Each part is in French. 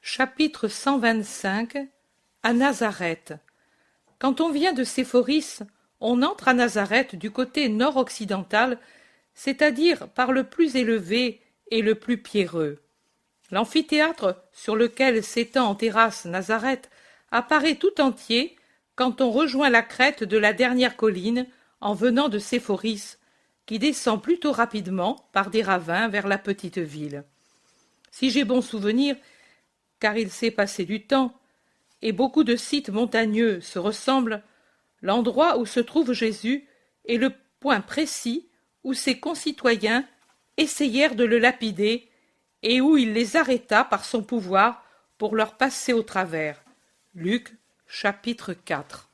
Chapitre 125. À Nazareth. Quand on vient de Séphoris, on entre à Nazareth du côté nord-occidental, c'est-à-dire par le plus élevé et le plus pierreux. L'amphithéâtre sur lequel s'étend en terrasse Nazareth apparaît tout entier quand on rejoint la crête de la dernière colline en venant de Séphoris, qui descend plutôt rapidement par des ravins vers la petite ville. Si j'ai bon souvenir, car il s'est passé du temps, et beaucoup de sites montagneux se ressemblent, l'endroit où se trouve Jésus est le point précis où ses concitoyens essayèrent de le lapider et où il les arrêta par son pouvoir pour leur passer au travers. Luc, chapitre 4.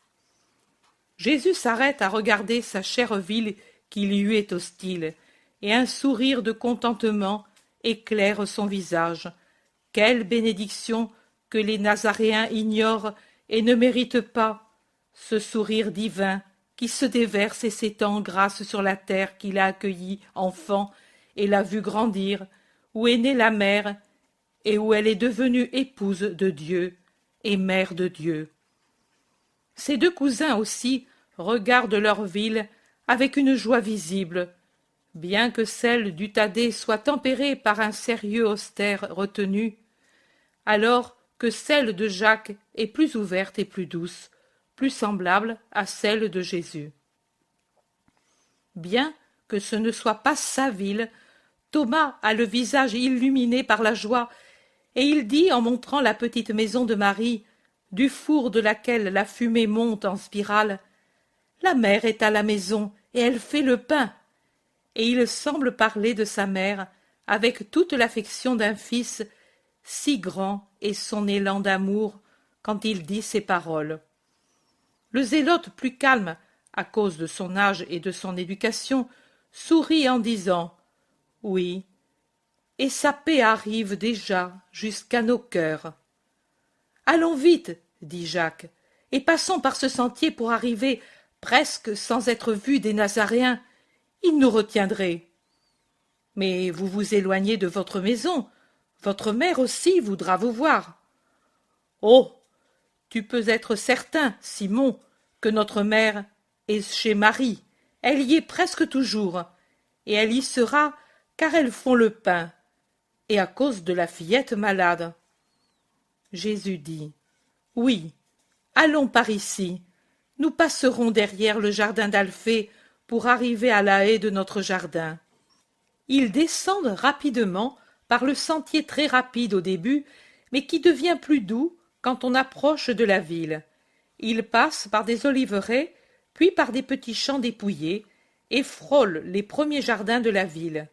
Jésus s'arrête à regarder sa chère ville qui lui est hostile, et un sourire de contentement éclaire son visage. Quelle bénédiction que les Nazaréens ignorent et ne méritent pas, ce sourire divin qui se déverse et s'étend en grâce sur la terre qu'il a accueillie enfant et l'a vue grandir, où est née la mère et où elle est devenue épouse de Dieu et mère de Dieu. Ces deux cousins aussi regardent leur ville avec une joie visible, bien que celle du Thaddée soit tempérée par un sérieux austère retenu, alors que celle de Jacques est plus ouverte et plus douce, plus semblable à celle de Jésus. Bien que ce ne soit pas sa ville, Thomas a le visage illuminé par la joie, et il dit en montrant la petite maison de Marie, du four de laquelle la fumée monte en spirale, « La mère est à la maison, et elle fait le pain !» Et il semble parler de sa mère avec toute l'affection d'un fils, si grand est son élan d'amour quand il dit ces paroles. Le zélote, plus calme à cause de son âge et de son éducation, sourit en disant « Oui, et sa paix arrive déjà jusqu'à nos cœurs. »« Allons vite, dit Jacques, et passons par ce sentier pour arriver presque sans être vus des Nazaréens. Ils nous retiendraient. »« Mais vous vous éloignez de votre maison. Votre mère aussi voudra vous voir. »« Oh, tu peux être certain, Simon, que notre mère est chez Marie. Elle y est presque toujours, et elle y sera car elles font le pain, et à cause de la fillette malade. » Jésus dit, « Oui, allons par ici. Nous passerons derrière le jardin d'Alphée pour arriver à la haie de notre jardin. » Ils descendent rapidement par le sentier très rapide au début, mais qui devient plus doux quand on approche de la ville. Ils passent par des oliveraies, puis par des petits champs dépouillés, et frôlent les premiers jardins de la ville.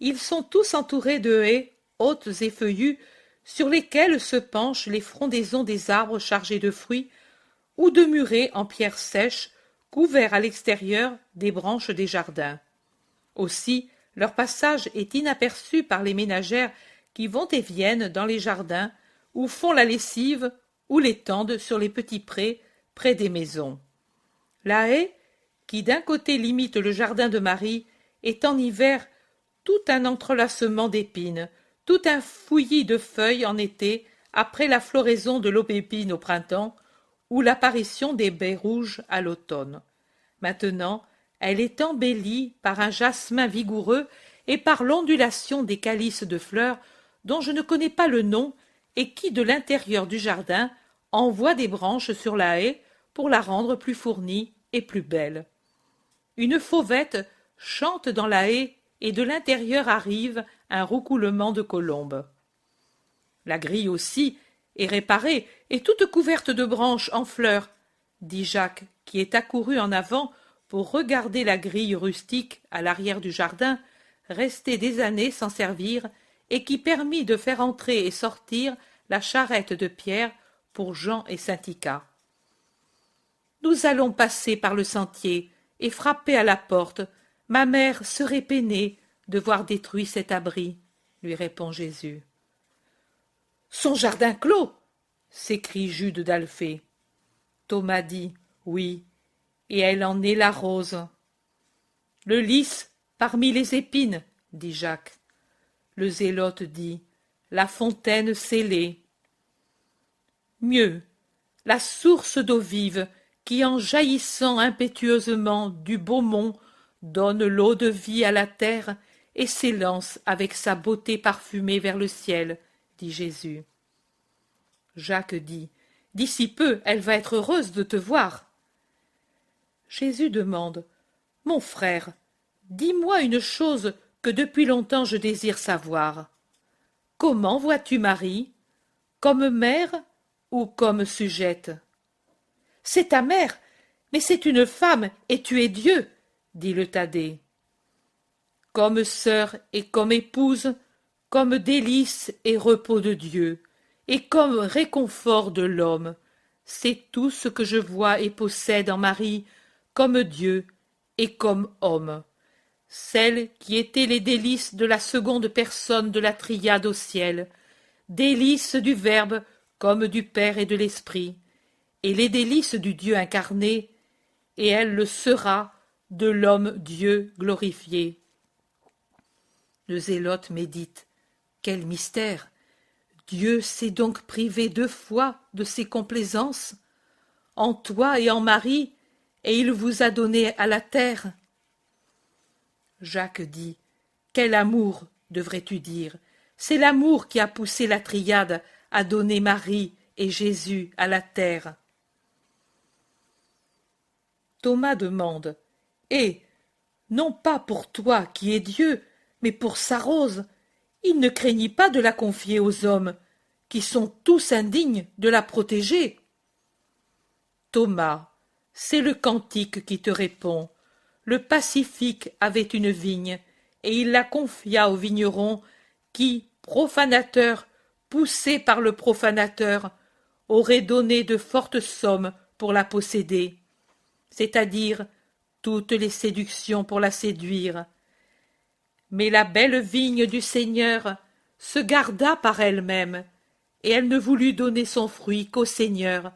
Ils sont tous entourés de haies hautes et feuillues, sur lesquelles se penchent les frondaisons des arbres chargés de fruits, ou de murets en pierre sèche, couverts à l'extérieur des branches des jardins. Aussi, leur passage est inaperçu par les ménagères qui vont et viennent dans les jardins, ou font la lessive, ou l'étendent sur les petits prés près des maisons. La haie, qui d'un côté limite le jardin de Marie, est en hiver tout un entrelacement d'épines, tout un fouillis de feuilles en été, après la floraison de l'aubépine au printemps, ou l'apparition des baies rouges à l'automne. Maintenant, elle est embellie par un jasmin vigoureux et par l'ondulation des calices de fleurs dont je ne connais pas le nom et qui, de l'intérieur du jardin, envoient des branches sur la haie pour la rendre plus fournie et plus belle. Une fauvette chante dans la haie et de l'intérieur arrive un roucoulement de colombes. La grille aussi est réparée et toute couverte de branches en fleurs, dit Jacques, qui est accouru en avant pour regarder la grille rustique à l'arrière du jardin, restée des années sans servir, et qui permit de faire entrer et sortir la charrette de pierre pour Jean et Saint-Ica. « Nous allons passer par le sentier et frapper à la porte. Ma mère serait peinée de voir détruit cet abri, » lui répond Jésus. « Son jardin clos !» s'écrie Jude d'Alphée. Thomas dit « Oui, et elle en est la rose. »« Le lys parmi les épines, » dit Jacques. Le zélote dit « La fontaine scellée. » Mieux, la source d'eau vive qui, en jaillissant impétueusement du beau mont, donne l'eau de vie à la terre et s'élance avec sa beauté parfumée vers le ciel, dit Jésus. Jacques dit, d'ici peu, elle va être heureuse de te voir. Jésus demande, mon frère, dis-moi une chose que depuis longtemps je désire savoir. Comment vois-tu Marie? Comme mère ou comme sujette? C'est ta mère, mais c'est une femme et tu es Dieu, dit le Thaddée. Comme sœur et comme épouse, comme délice et repos de Dieu, et comme réconfort de l'homme, c'est tout ce que je vois et possède en Marie, comme Dieu et comme homme, celles qui étaient les délices de la seconde personne de la triade au ciel, délices du Verbe comme du Père et de l'Esprit, et les délices du Dieu incarné, et elle le sera de l'homme Dieu glorifié. Le zélote médite. Quel mystère! Dieu s'est donc privé 2 fois de ses complaisances, en toi et en Marie, et il vous a donné à la terre. Jacques dit, quel amour, devrais-tu dire, c'est l'amour qui a poussé la triade à donner Marie et Jésus à la terre. Thomas demande, et, non pas pour toi qui es Dieu, mais pour sa rose, il ne craignit pas de la confier aux hommes, qui sont tous indignes de la protéger. Thomas, c'est le cantique qui te répond. Le Pacifique avait une vigne, et il la confia au vigneron qui, profanateur, poussé par le profanateur, aurait donné de fortes sommes pour la posséder, c'est-à-dire toutes les séductions pour la séduire. Mais la belle vigne du Seigneur se garda par elle-même, et elle ne voulut donner son fruit qu'au Seigneur,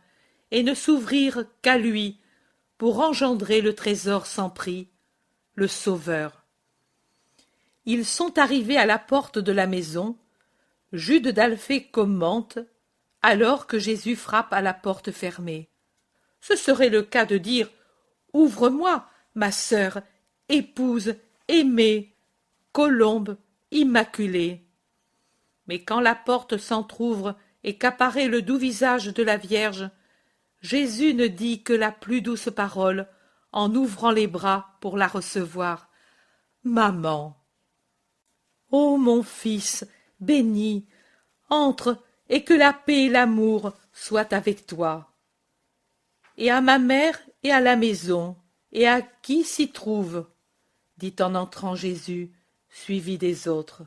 et ne s'ouvrir qu'à lui, pour engendrer le trésor sans prix, le Sauveur. Ils sont arrivés à la porte de la maison. Jude d'Alphée commente, alors que Jésus frappe à la porte fermée. Ce serait le cas de dire « Ouvre-moi, ma sœur, épouse, aimée, colombe, immaculée ». Mais quand la porte s'entr'ouvre et qu'apparaît le doux visage de la Vierge, Jésus ne dit que la plus douce parole en ouvrant les bras pour la recevoir. « Maman !» Ô mon fils, béni, entre et que la paix et l'amour soient avec toi. Et à ma mère et à la maison, et à qui s'y trouve, dit en entrant Jésus, suivi des autres.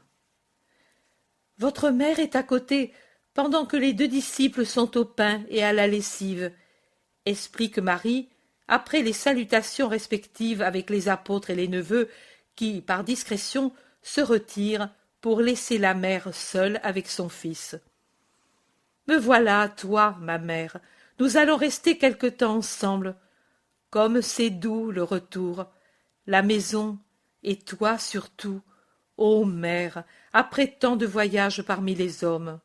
Votre mère est à côté, pendant que les 2 disciples sont au pain et à la lessive, explique Marie, après les salutations respectives avec les apôtres et les neveux, qui, par discrétion, se retirent pour laisser la mère seule avec son fils. Me voilà, toi, ma mère, nous allons rester quelque temps ensemble. Comme c'est doux le retour, la maison, et toi surtout, ô mère, après tant de voyages parmi les hommes.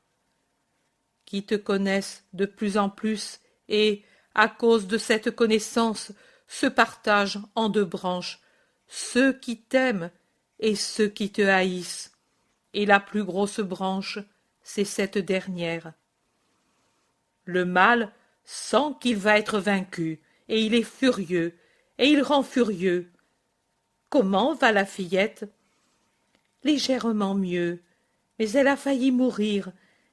Qui te connaissent de plus en plus et, à cause de cette connaissance, se partagent en 2 branches, ceux qui t'aiment et ceux qui te haïssent, et la plus grosse branche, c'est cette dernière. Le mal sent qu'il va être vaincu, et il est furieux, et il rend furieux. Comment va la fillette? Légèrement mieux, mais elle a failli mourir,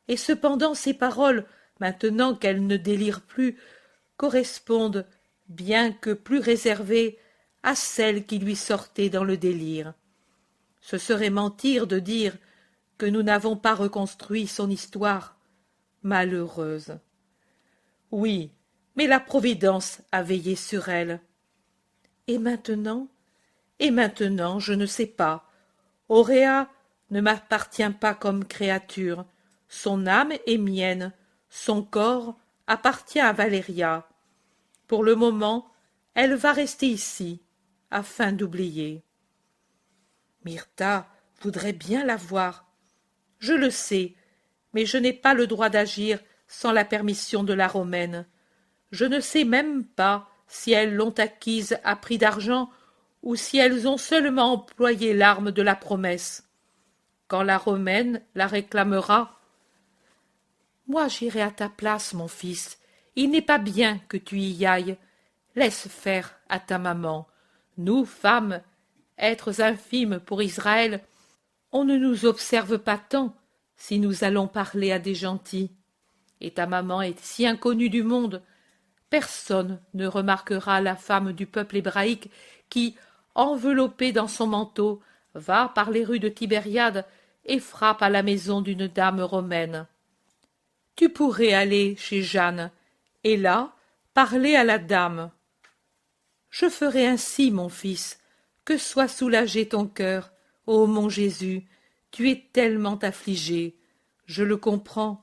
et cependant ses paroles, maintenant qu'elle ne délire plus, correspondent, bien que plus réservées, à celles qui lui sortaient dans le délire. Ce serait mentir de dire que nous n'avons pas reconstruit son histoire. Malheureuse. Oui, mais la Providence a veillé sur elle. Et maintenant, je ne sais pas. Auréa ne m'appartient pas comme créature. Son âme est mienne, son corps appartient à Valéria. Pour le moment, elle va rester ici, afin d'oublier. Myrtha voudrait bien la voir. Je le sais, mais je n'ai pas le droit d'agir sans la permission de la Romaine. Je ne sais même pas si elles l'ont acquise à prix d'argent ou si elles ont seulement employé l'arme de la promesse. Quand la Romaine la réclamera, moi j'irai à ta place, mon fils. Il n'est pas bien que tu y ailles. Laisse faire à ta maman. Nous, femmes, êtres infimes pour Israël, on ne nous observe pas tant si nous allons parler à des gentils. Et ta maman est si inconnue du monde, personne ne remarquera la femme du peuple hébraïque qui, enveloppée dans son manteau, va par les rues de Tibériade et frappe à la maison d'une dame romaine. Tu pourrais aller chez Jeanne, et là, parler à la dame. Je ferai ainsi, mon fils, que soit soulagé ton cœur, ô mon Jésus, tu es tellement affligé, je le comprends,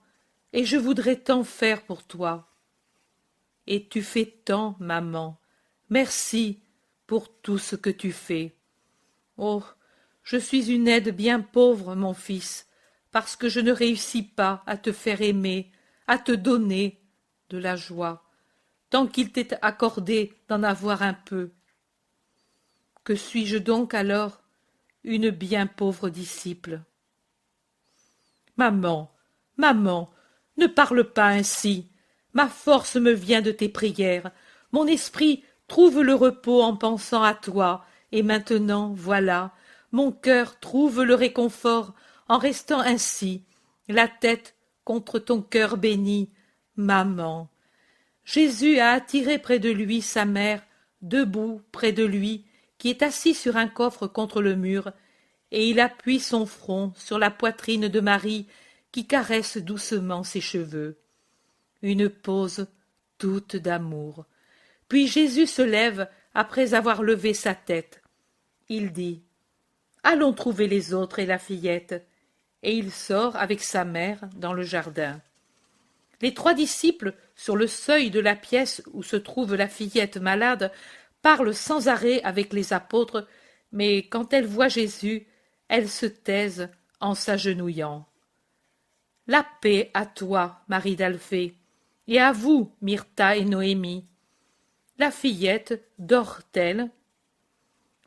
et je voudrais tant faire pour toi. Et tu fais tant, maman, merci pour tout ce que tu fais. Oh, je suis une aide bien pauvre, mon fils, parce que je ne réussis pas à te faire aimer, à te donner de la joie, tant qu'il t'est accordé d'en avoir un peu. Que suis-je donc alors? Une bien pauvre disciple. Maman, maman, ne parle pas ainsi. Ma force me vient de tes prières. Mon esprit trouve le repos en pensant à toi, et maintenant, voilà, mon cœur trouve le réconfort en restant ainsi, la tête contre ton cœur béni. Maman. Jésus a attiré près de lui sa mère, debout près de lui, qui est assis sur un coffre contre le mur, et il appuie son front sur la poitrine de Marie, qui caresse doucement ses cheveux. Une pause toute d'amour. Puis Jésus se lève après avoir levé sa tête. Il dit « Allons trouver les autres et la fillette », et il sort avec sa mère dans le jardin. Les 3 disciples, sur le seuil de la pièce où se trouve la fillette malade, parlent sans arrêt avec les apôtres, mais quand elles voient Jésus, elles se taisent en s'agenouillant. La paix à toi, Marie d'Alphée, et à vous, Myrtha et Noémie. La fillette dort-elle?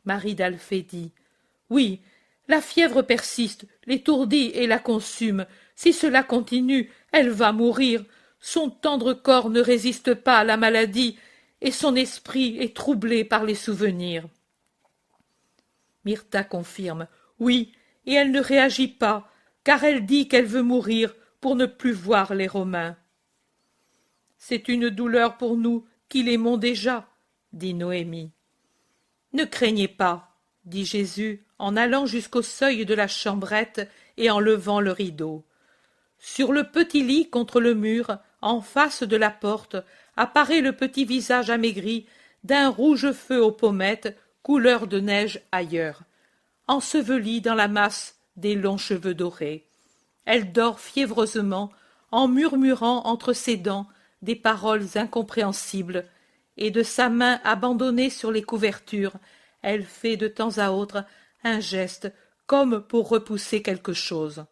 Marie d'Alphée dit « Oui, la fièvre persiste, l'étourdit et la consume. Si cela continue, elle va mourir. Son tendre corps ne résiste pas à la maladie, et son esprit est troublé par les souvenirs. » Myrtha confirme « Oui, et elle ne réagit pas, car elle dit qu'elle veut mourir pour ne plus voir les Romains. » C'est une douleur pour nous qui l'aimons déjà, dit Noémie. Ne craignez pas, dit Jésus en allant jusqu'au seuil de la chambrette et en levant le rideau. Sur le petit lit contre le mur, en face de la porte, apparaît le petit visage amaigri d'un rouge feu aux pommettes, couleur de neige ailleurs, enseveli dans la masse des longs cheveux dorés. Elle dort fiévreusement, en murmurant entre ses dents des paroles incompréhensibles, et de sa main abandonnée sur les couvertures, elle fait de temps à autre un geste comme pour repousser quelque chose.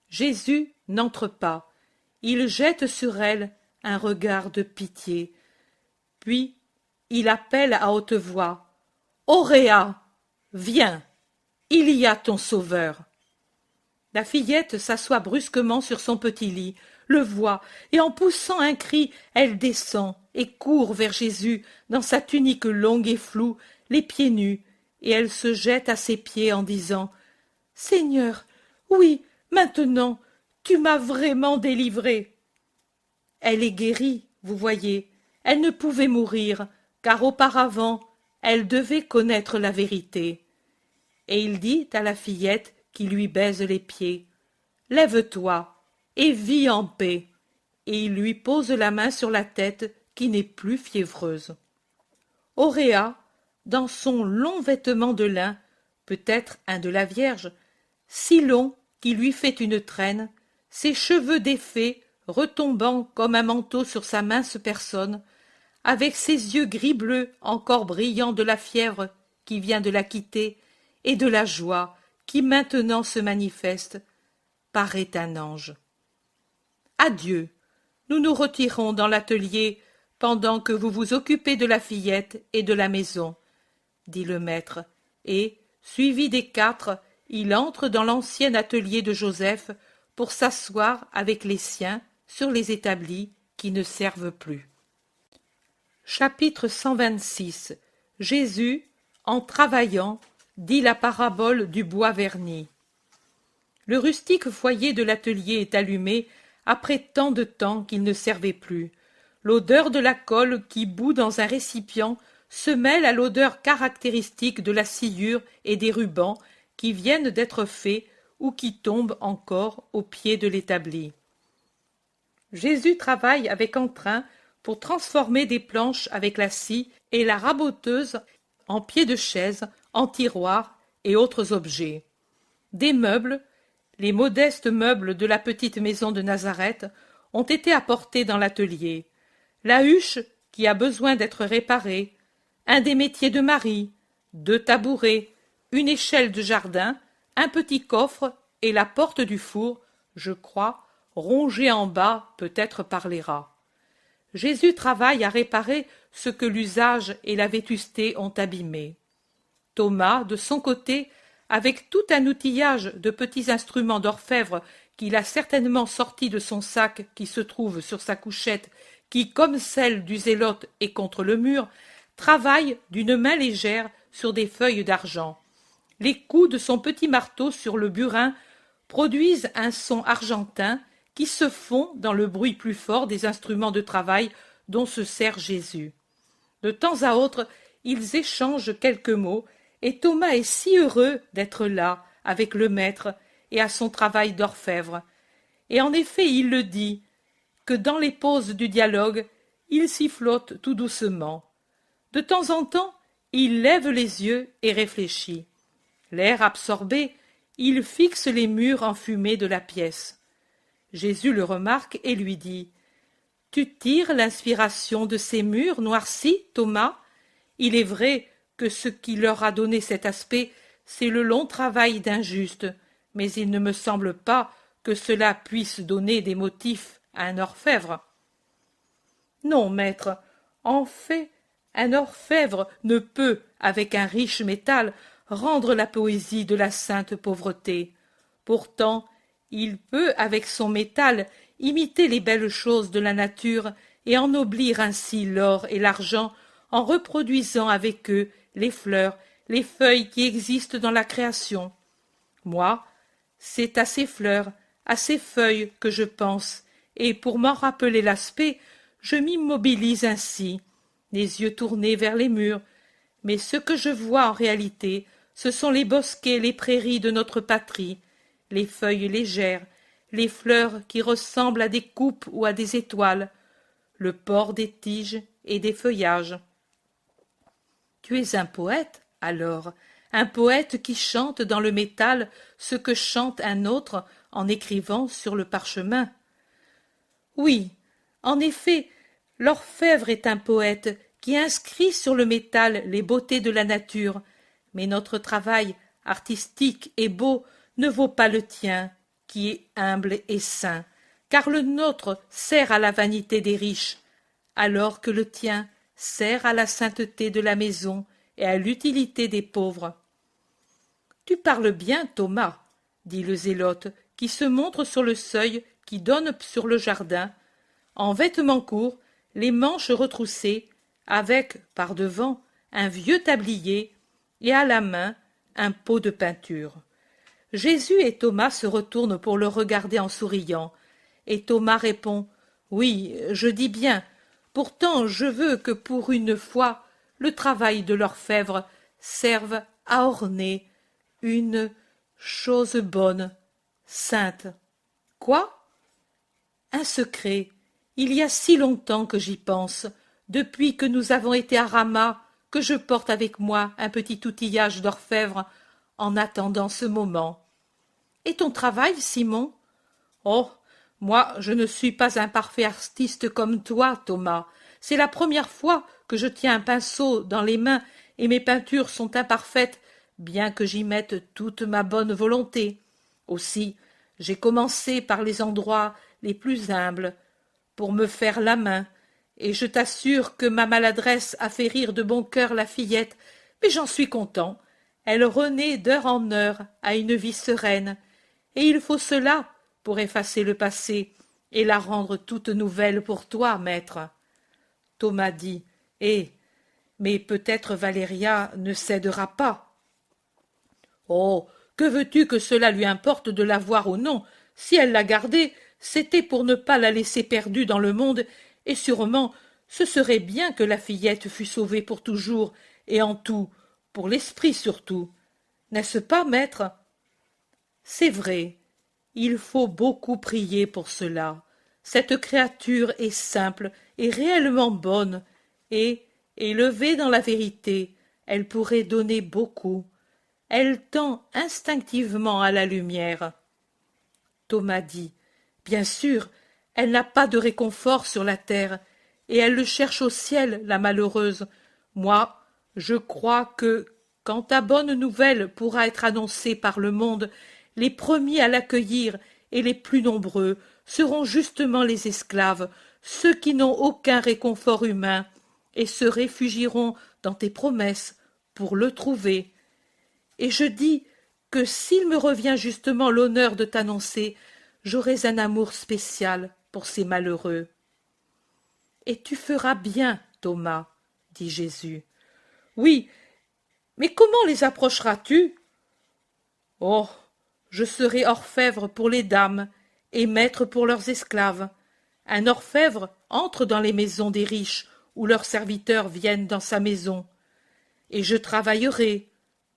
Jésus n'entre pas. Il jette sur elle un regard de pitié. Puis il appelle à haute voix « Auréa, viens, il y a ton sauveur !» La fillette s'assoit brusquement sur son petit lit, le voit, et en poussant un cri, elle descend et court vers Jésus dans sa tunique longue et floue, les pieds nus, et elle se jette à ses pieds en disant « Seigneur, oui, maintenant, tu m'as vraiment délivrée. » Elle est guérie, vous voyez, elle ne pouvait mourir, car auparavant, elle devait connaître la vérité. Et il dit à la fillette qui lui baise les pieds « Lève-toi et vis en paix », et il lui pose la main sur la tête qui n'est plus fiévreuse. Auréa, dans son long vêtement de lin, peut-être un de la Vierge, si long qui lui fait une traîne, ses cheveux défaits retombant comme un manteau sur sa mince personne, avec ses yeux gris-bleu encore brillants de la fièvre qui vient de la quitter et de la joie qui maintenant se manifeste, paraît un ange. « Adieu, nous nous retirons dans l'atelier pendant que vous vous occupez de la fillette et de la maison, dit le maître, et, suivi des 4, il entre dans l'ancien atelier de Joseph pour s'asseoir avec les siens sur les établis qui ne servent plus. Chapitre 126. Jésus, en travaillant, dit la parabole du bois verni. Le rustique foyer de l'atelier est allumé après tant de temps qu'il ne servait plus. L'odeur de la colle qui bout dans un récipient se mêle à l'odeur caractéristique de la sciure et des rubans qui viennent d'être faits ou qui tombent encore au pied de l'établi. Jésus travaille avec entrain pour transformer des planches avec la scie et la raboteuse en pieds de chaise, en tiroirs et autres objets. Des meubles, les modestes meubles de la petite maison de Nazareth, ont été apportés dans l'atelier. La huche qui a besoin d'être réparée, un des métiers de Marie, 2 tabourets, une échelle de jardin, un petit coffre et la porte du four, je crois, rongée en bas peut-être par les rats. Jésus travaille à réparer ce que l'usage et la vétusté ont abîmé. Thomas, de son côté, avec tout un outillage de petits instruments d'orfèvre qu'il a certainement sortis de son sac qui se trouve sur sa couchette, qui, comme celle du zélote, est contre le mur, travaille d'une main légère sur des feuilles d'argent. Les coups de son petit marteau sur le burin produisent un son argentin qui se fond dans le bruit plus fort des instruments de travail dont se sert Jésus. De temps à autre, ils échangent quelques mots, et Thomas est si heureux d'être là, avec le maître, et à son travail d'orfèvre. Et en effet, il le dit, que dans les pauses du dialogue, il s'y flotte tout doucement. De temps en temps, il lève les yeux et réfléchit. L'air absorbé, il fixe les murs enfumés de la pièce. Jésus le remarque et lui dit « Tu tires l'inspiration de ces murs noircis, Thomas ? Il est vrai que ce qui leur a donné cet aspect, c'est le long travail d'un juste, mais il ne me semble pas que cela puisse donner des motifs à un orfèvre. » Non, maître, en fait, un orfèvre ne peut, avec un riche métal, rendre la poésie de la sainte pauvreté. Pourtant, il peut, avec son métal, imiter les belles choses de la nature et ennoblir ainsi l'or et l'argent en reproduisant avec eux les fleurs, les feuilles qui existent dans la création. Moi, c'est à ces fleurs, à ces feuilles que je pense, et pour m'en rappeler l'aspect, je m'immobilise ainsi, les yeux tournés vers les murs, mais ce que je vois en réalité, ce sont les bosquets, les prairies de notre patrie, les feuilles légères, les fleurs qui ressemblent à des coupes ou à des étoiles, le port des tiges et des feuillages. Tu es un poète, alors, un poète qui chante dans le métal ce que chante un autre en écrivant sur le parchemin. Oui, en effet, l'orfèvre est un poète qui inscrit sur le métal les beautés de la nature, mais notre travail artistique et beau ne vaut pas le tien, qui est humble et saint, car le nôtre sert à la vanité des riches, alors que le tien sert à la sainteté de la maison et à l'utilité des pauvres. Tu parles bien, Thomas, dit le zélote, qui se montre sur le seuil qui donne sur le jardin, en vêtements courts, les manches retroussées, avec, par devant, un vieux tablier, et à la main, un pot de peinture. Jésus et Thomas se retournent pour le regarder en souriant, et Thomas répond « Oui, je dis bien, pourtant je veux que pour une fois le travail de l'orfèvre serve à orner une chose bonne, sainte. » Quoi ? Un secret. Il y a si longtemps que j'y pense, depuis que nous avons été à Rama, que je porte avec moi un petit outillage d'orfèvre en attendant ce moment. Et ton travail, Simon ? Oh, moi, je ne suis pas un parfait artiste comme toi, Thomas. C'est la première fois que je tiens un pinceau dans les mains et mes peintures sont imparfaites, bien que j'y mette toute ma bonne volonté. Aussi, j'ai commencé par les endroits les plus humbles. pour me faire la main, et je t'assure que ma maladresse a fait rire de bon cœur la fillette, mais j'en suis content. Elle renaît d'heure en heure à une vie sereine, et il faut cela pour effacer le passé et la rendre toute nouvelle pour toi, maître. Thomas dit, eh, mais peut-être Valéria ne cédera pas. Oh, que veux-tu que cela lui importe de l'avoir ou non? Si elle l'a gardée, c'était pour ne pas la laisser perdue dans le monde, et sûrement ce serait bien que la fillette fût sauvée pour toujours, et en tout, pour l'esprit surtout. N'est-ce pas, maître? C'est vrai, il faut beaucoup prier pour cela. Cette créature est simple et réellement bonne, et, élevée dans la vérité, elle pourrait donner beaucoup. Elle tend instinctivement à la lumière. Thomas dit, bien sûr, elle n'a pas de réconfort sur la terre, et elle le cherche au ciel, la malheureuse. Moi, je crois que, quand ta bonne nouvelle pourra être annoncée par le monde, les premiers à l'accueillir et les plus nombreux seront justement les esclaves, ceux qui n'ont aucun réconfort humain, et se réfugieront dans tes promesses pour le trouver. Et je dis que s'il me revient justement l'honneur de t'annoncer, j'aurai un amour spécial pour ces malheureux. Et tu feras bien, Thomas, dit Jésus. Oui, mais comment les approcheras-tu? Oh, je serai orfèvre pour les dames et maître pour leurs esclaves. Un orfèvre entre dans les maisons des riches où leurs serviteurs viennent dans sa maison. Et je travaillerai,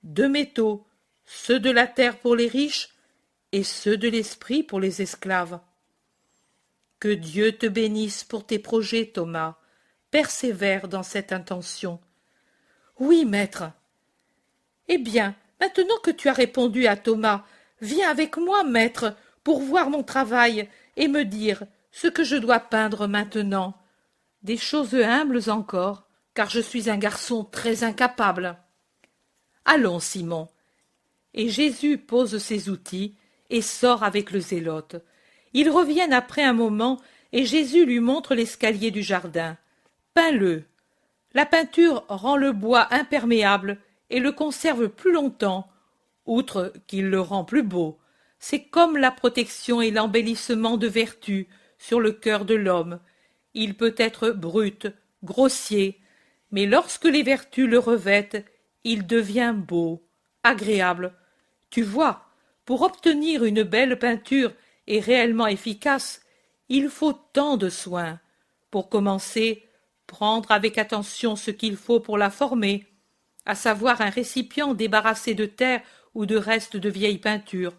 deux métaux, ceux de la terre pour les riches et ceux de l'esprit pour les esclaves. Que Dieu te bénisse pour tes projets, Thomas. Persévère dans cette intention. Oui, maître. Eh bien, maintenant que tu as répondu à Thomas, viens avec moi, maître, pour voir mon travail et me dire ce que je dois peindre maintenant. Des choses humbles encore, car je suis un garçon très incapable. Allons, Simon. Et Jésus pose ses outils et sort avec le zélote. Ils reviennent après un moment et Jésus lui montre l'escalier du jardin. Peins-le. La peinture rend le bois imperméable et le conserve plus longtemps, outre qu'il le rend plus beau. C'est comme la protection et l'embellissement de vertu sur le cœur de l'homme. Il peut être brut, grossier, mais lorsque les vertus le revêtent, il devient beau, agréable. Tu vois, pour obtenir une belle peinture et réellement efficace, il faut tant de soins. Pour commencer, prendre avec attention ce qu'il faut pour la former, à savoir un récipient débarrassé de terre ou de restes de vieille peinture,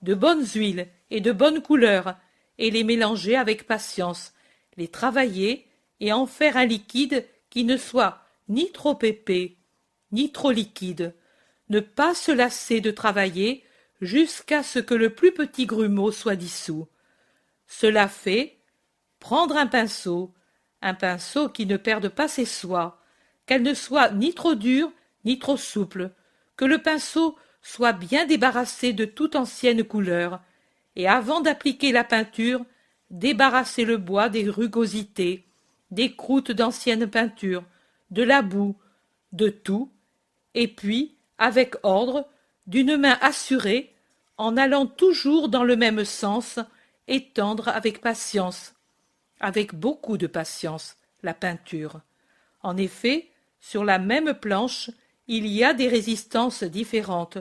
de bonnes huiles et de bonnes couleurs, et les mélanger avec patience, les travailler et en faire un liquide qui ne soit ni trop épais, ni trop liquide. Ne pas se lasser de travailler jusqu'à ce que le plus petit grumeau soit dissous. Cela fait, prendre un pinceau qui ne perde pas ses soies, qu'elle ne soit ni trop dure ni trop souple, que le pinceau soit bien débarrassé de toute ancienne couleur, et avant d'appliquer la peinture, débarrasser le bois des rugosités, des croûtes d'ancienne peinture, de la boue, de tout, et puis, avec ordre, d'une main assurée, en allant toujours dans le même sens, et tendre avec patience, avec beaucoup de patience, la peinture. En effet, sur la même planche, il y a des résistances différentes.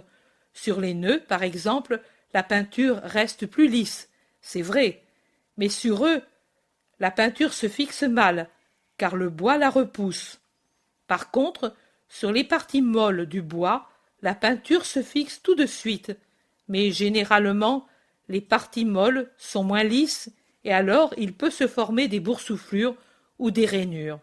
Sur les nœuds, par exemple, la peinture reste plus lisse, c'est vrai, mais sur eux, la peinture se fixe mal, car le bois la repousse. Par contre, sur les parties molles du bois, la peinture se fixe tout de suite, mais généralement, les parties molles sont moins lisses et alors il peut se former des boursouflures ou des rainures.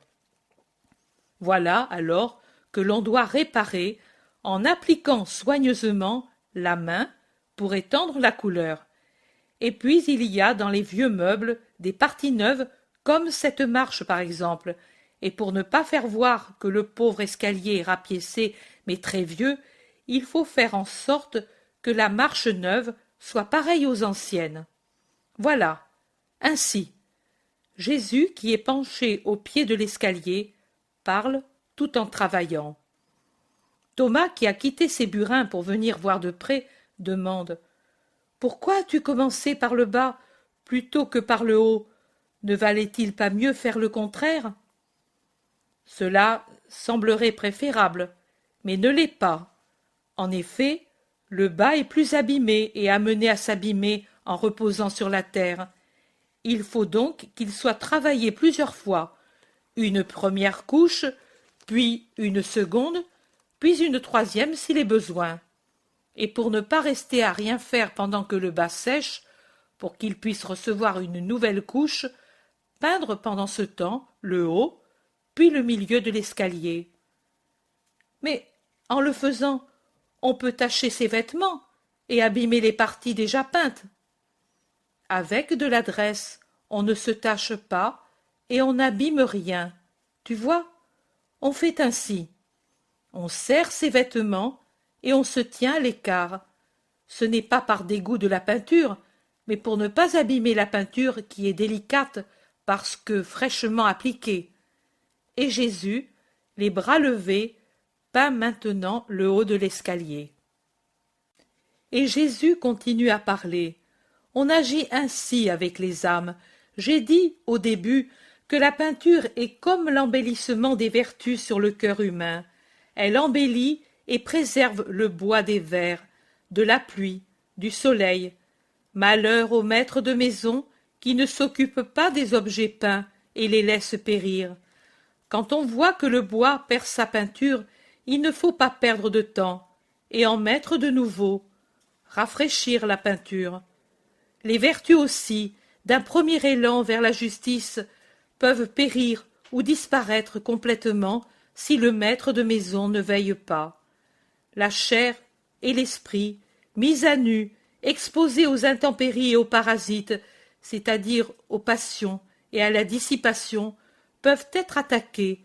Voilà alors que l'on doit réparer en appliquant soigneusement la main pour étendre la couleur. Et puis il y a dans les vieux meubles des parties neuves comme cette marche par exemple, et pour ne pas faire voir que le pauvre escalier est rapiécé mais très vieux, il faut faire en sorte que la marche neuve soit pareille aux anciennes. Voilà, ainsi. Jésus, qui est penché au pied de l'escalier, parle tout en travaillant. Thomas, qui a quitté ses burins pour venir voir de près, demande « Pourquoi as-tu commencé par le bas plutôt que par le haut? Ne valait-il pas mieux faire le contraire ?» Cela semblerait préférable, mais ne l'est pas. En effet, le bas est plus abîmé et amené à s'abîmer en reposant sur la terre. Il faut donc qu'il soit travaillé plusieurs fois, une première couche, puis une seconde, puis une troisième s'il est besoin. Et pour ne pas rester à rien faire pendant que le bas sèche, pour qu'il puisse recevoir une nouvelle couche, peindre pendant ce temps le haut, puis le milieu de l'escalier. Mais en le faisant, on peut tacher ses vêtements et abîmer les parties déjà peintes. Avec de l'adresse, on ne se tache pas et on n'abîme rien. Tu vois, on fait ainsi. On serre ses vêtements et on se tient à l'écart. Ce n'est pas par dégoût de la peinture, mais pour ne pas abîmer la peinture qui est délicate parce que fraîchement appliquée. Et Jésus, les bras levés, peint maintenant le haut de l'escalier. Et Jésus continue à parler. On agit ainsi avec les âmes. J'ai dit au début que la peinture est comme l'embellissement des vertus sur le cœur humain. Elle embellit et préserve le bois des vers, de la pluie, du soleil. Malheur au maître de maison qui ne s'occupe pas des objets peints et les laisse périr. Quand on voit que le bois perd sa peinture, il ne faut pas perdre de temps et en mettre de nouveau, rafraîchir la peinture. Les vertus aussi, d'un premier élan vers la justice, peuvent périr ou disparaître complètement si le maître de maison ne veille pas. La chair et l'esprit, mis à nu, exposés aux intempéries et aux parasites, c'est-à-dire aux passions et à la dissipation, peuvent être attaqués,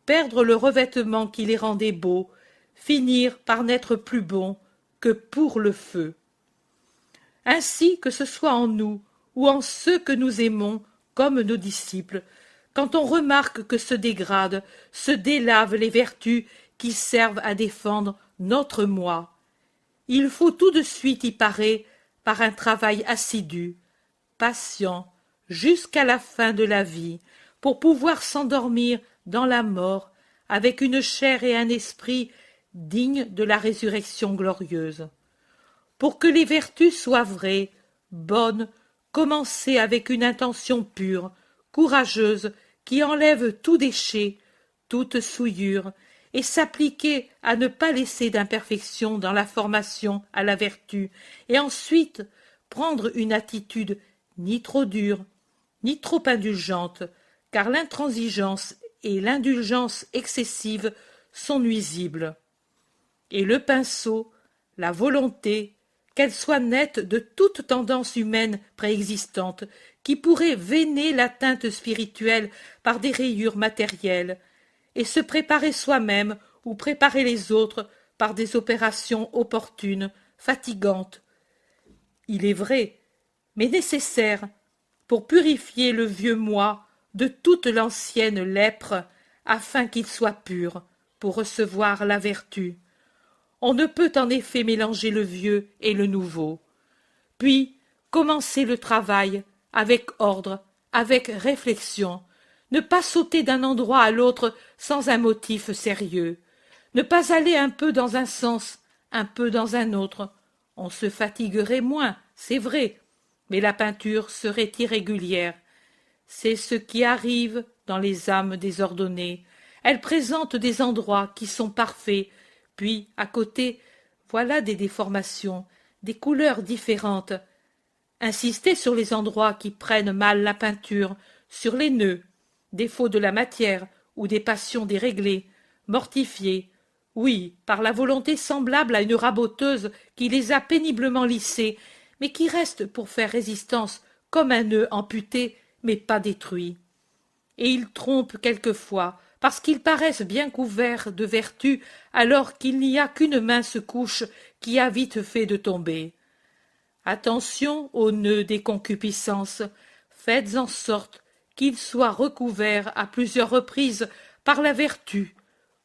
perdre le revêtement qui les rendait beaux, finir par n'être plus bons que pour le feu. Ainsi que ce soit en nous ou en ceux que nous aimons comme nos disciples, quand on remarque que se dégradent, se délavent les vertus qui servent à défendre notre moi, il faut tout de suite y parer par un travail assidu, patient, jusqu'à la fin de la vie, pour pouvoir s'endormir dans la mort avec une chair et un esprit dignes de la résurrection glorieuse. Pour que les vertus soient vraies, bonnes, commencez avec une intention pure, courageuse, qui enlève tout déchet, toute souillure, et s'appliquer à ne pas laisser d'imperfection dans la formation à la vertu, et ensuite prendre une attitude ni trop dure, ni trop indulgente, car l'intransigeance et l'indulgence excessive sont nuisibles. Et le pinceau, la volonté, qu'elle soit nette de toute tendance humaine préexistante, qui pourrait veiner la teinte spirituelle par des rayures matérielles, et se préparer soi-même ou préparer les autres par des opérations opportunes, fatigantes. Il est vrai, mais nécessaire, pour purifier le vieux moi de toute l'ancienne lèpre, afin qu'il soit pur, pour recevoir la vertu. On ne peut en effet mélanger le vieux et le nouveau. Puis, commencer le travail, avec ordre, avec réflexion, ne pas sauter d'un endroit à l'autre sans un motif sérieux, ne pas aller un peu dans un sens, un peu dans un autre. On se fatiguerait moins, c'est vrai, mais la peinture serait irrégulière. C'est ce qui arrive dans les âmes désordonnées. Elles présentent des endroits qui sont parfaits, puis, à côté, voilà des déformations, des couleurs différentes. Insistez sur les endroits qui prennent mal la peinture, sur les nœuds, défauts de la matière ou des passions déréglées, mortifiées, oui, par la volonté semblable à une raboteuse qui les a péniblement lissés, mais qui reste pour faire résistance comme un nœud amputé, mais pas détruit. Et ils trompent quelquefois, parce qu'ils paraissent bien couverts de vertu, alors qu'il n'y a qu'une mince couche qui a vite fait de tomber. Attention aux nœuds des concupiscences, faites en sorte qu'il soit recouvert à plusieurs reprises par la vertu,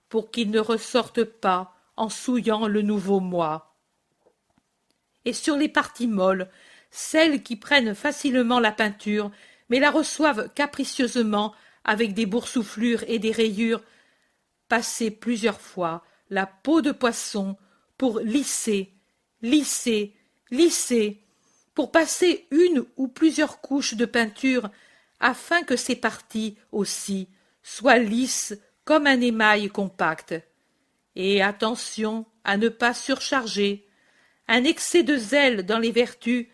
pour qu'il ne ressorte pas en souillant le nouveau moi. Et sur les parties molles, celles qui prennent facilement la peinture, mais la reçoivent capricieusement avec des boursouflures et des rayures, passez plusieurs fois la peau de poisson pour lisser, lisser, lisser, pour passer une ou plusieurs couches de peinture, afin que ces parties aussi soient lisses comme un émail compact. Et attention à ne pas surcharger. Un excès de zèle dans les vertus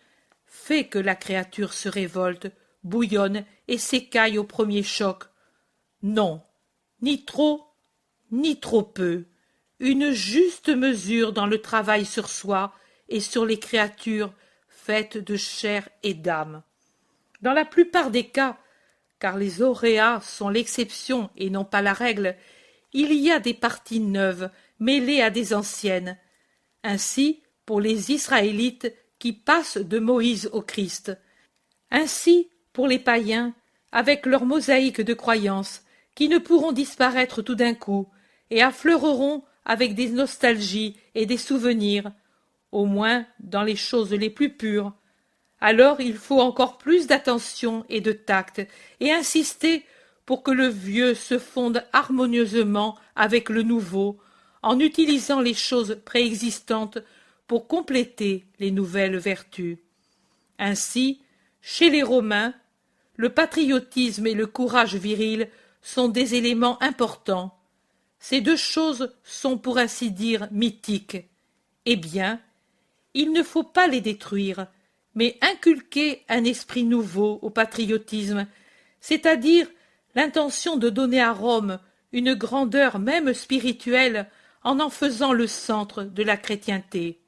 fait que la créature se révolte, bouillonne et s'écaille au premier choc. Non, ni trop, ni trop peu. Une juste mesure dans le travail sur soi et sur les créatures faites de chair et d'âme. Dans la plupart des cas, car les auréats sont l'exception et non pas la règle, il y a des parties neuves mêlées à des anciennes. Ainsi, pour les Israélites qui passent de Moïse au Christ. Ainsi, pour les païens, avec leur mosaïque de croyances, qui ne pourront disparaître tout d'un coup, et affleureront avec des nostalgies et des souvenirs, au moins dans les choses les plus pures. Alors il faut encore plus d'attention et de tact, et insister pour que le vieux se fonde harmonieusement avec le nouveau, en utilisant les choses préexistantes pour compléter les nouvelles vertus. Ainsi, chez les Romains, le patriotisme et le courage viril sont des éléments importants. Ces deux choses sont pour ainsi dire mythiques. Eh bien, il ne faut pas les détruire, mais inculquer un esprit nouveau au patriotisme, c'est-à-dire l'intention de donner à Rome une grandeur même spirituelle en faisant le centre de la chrétienté.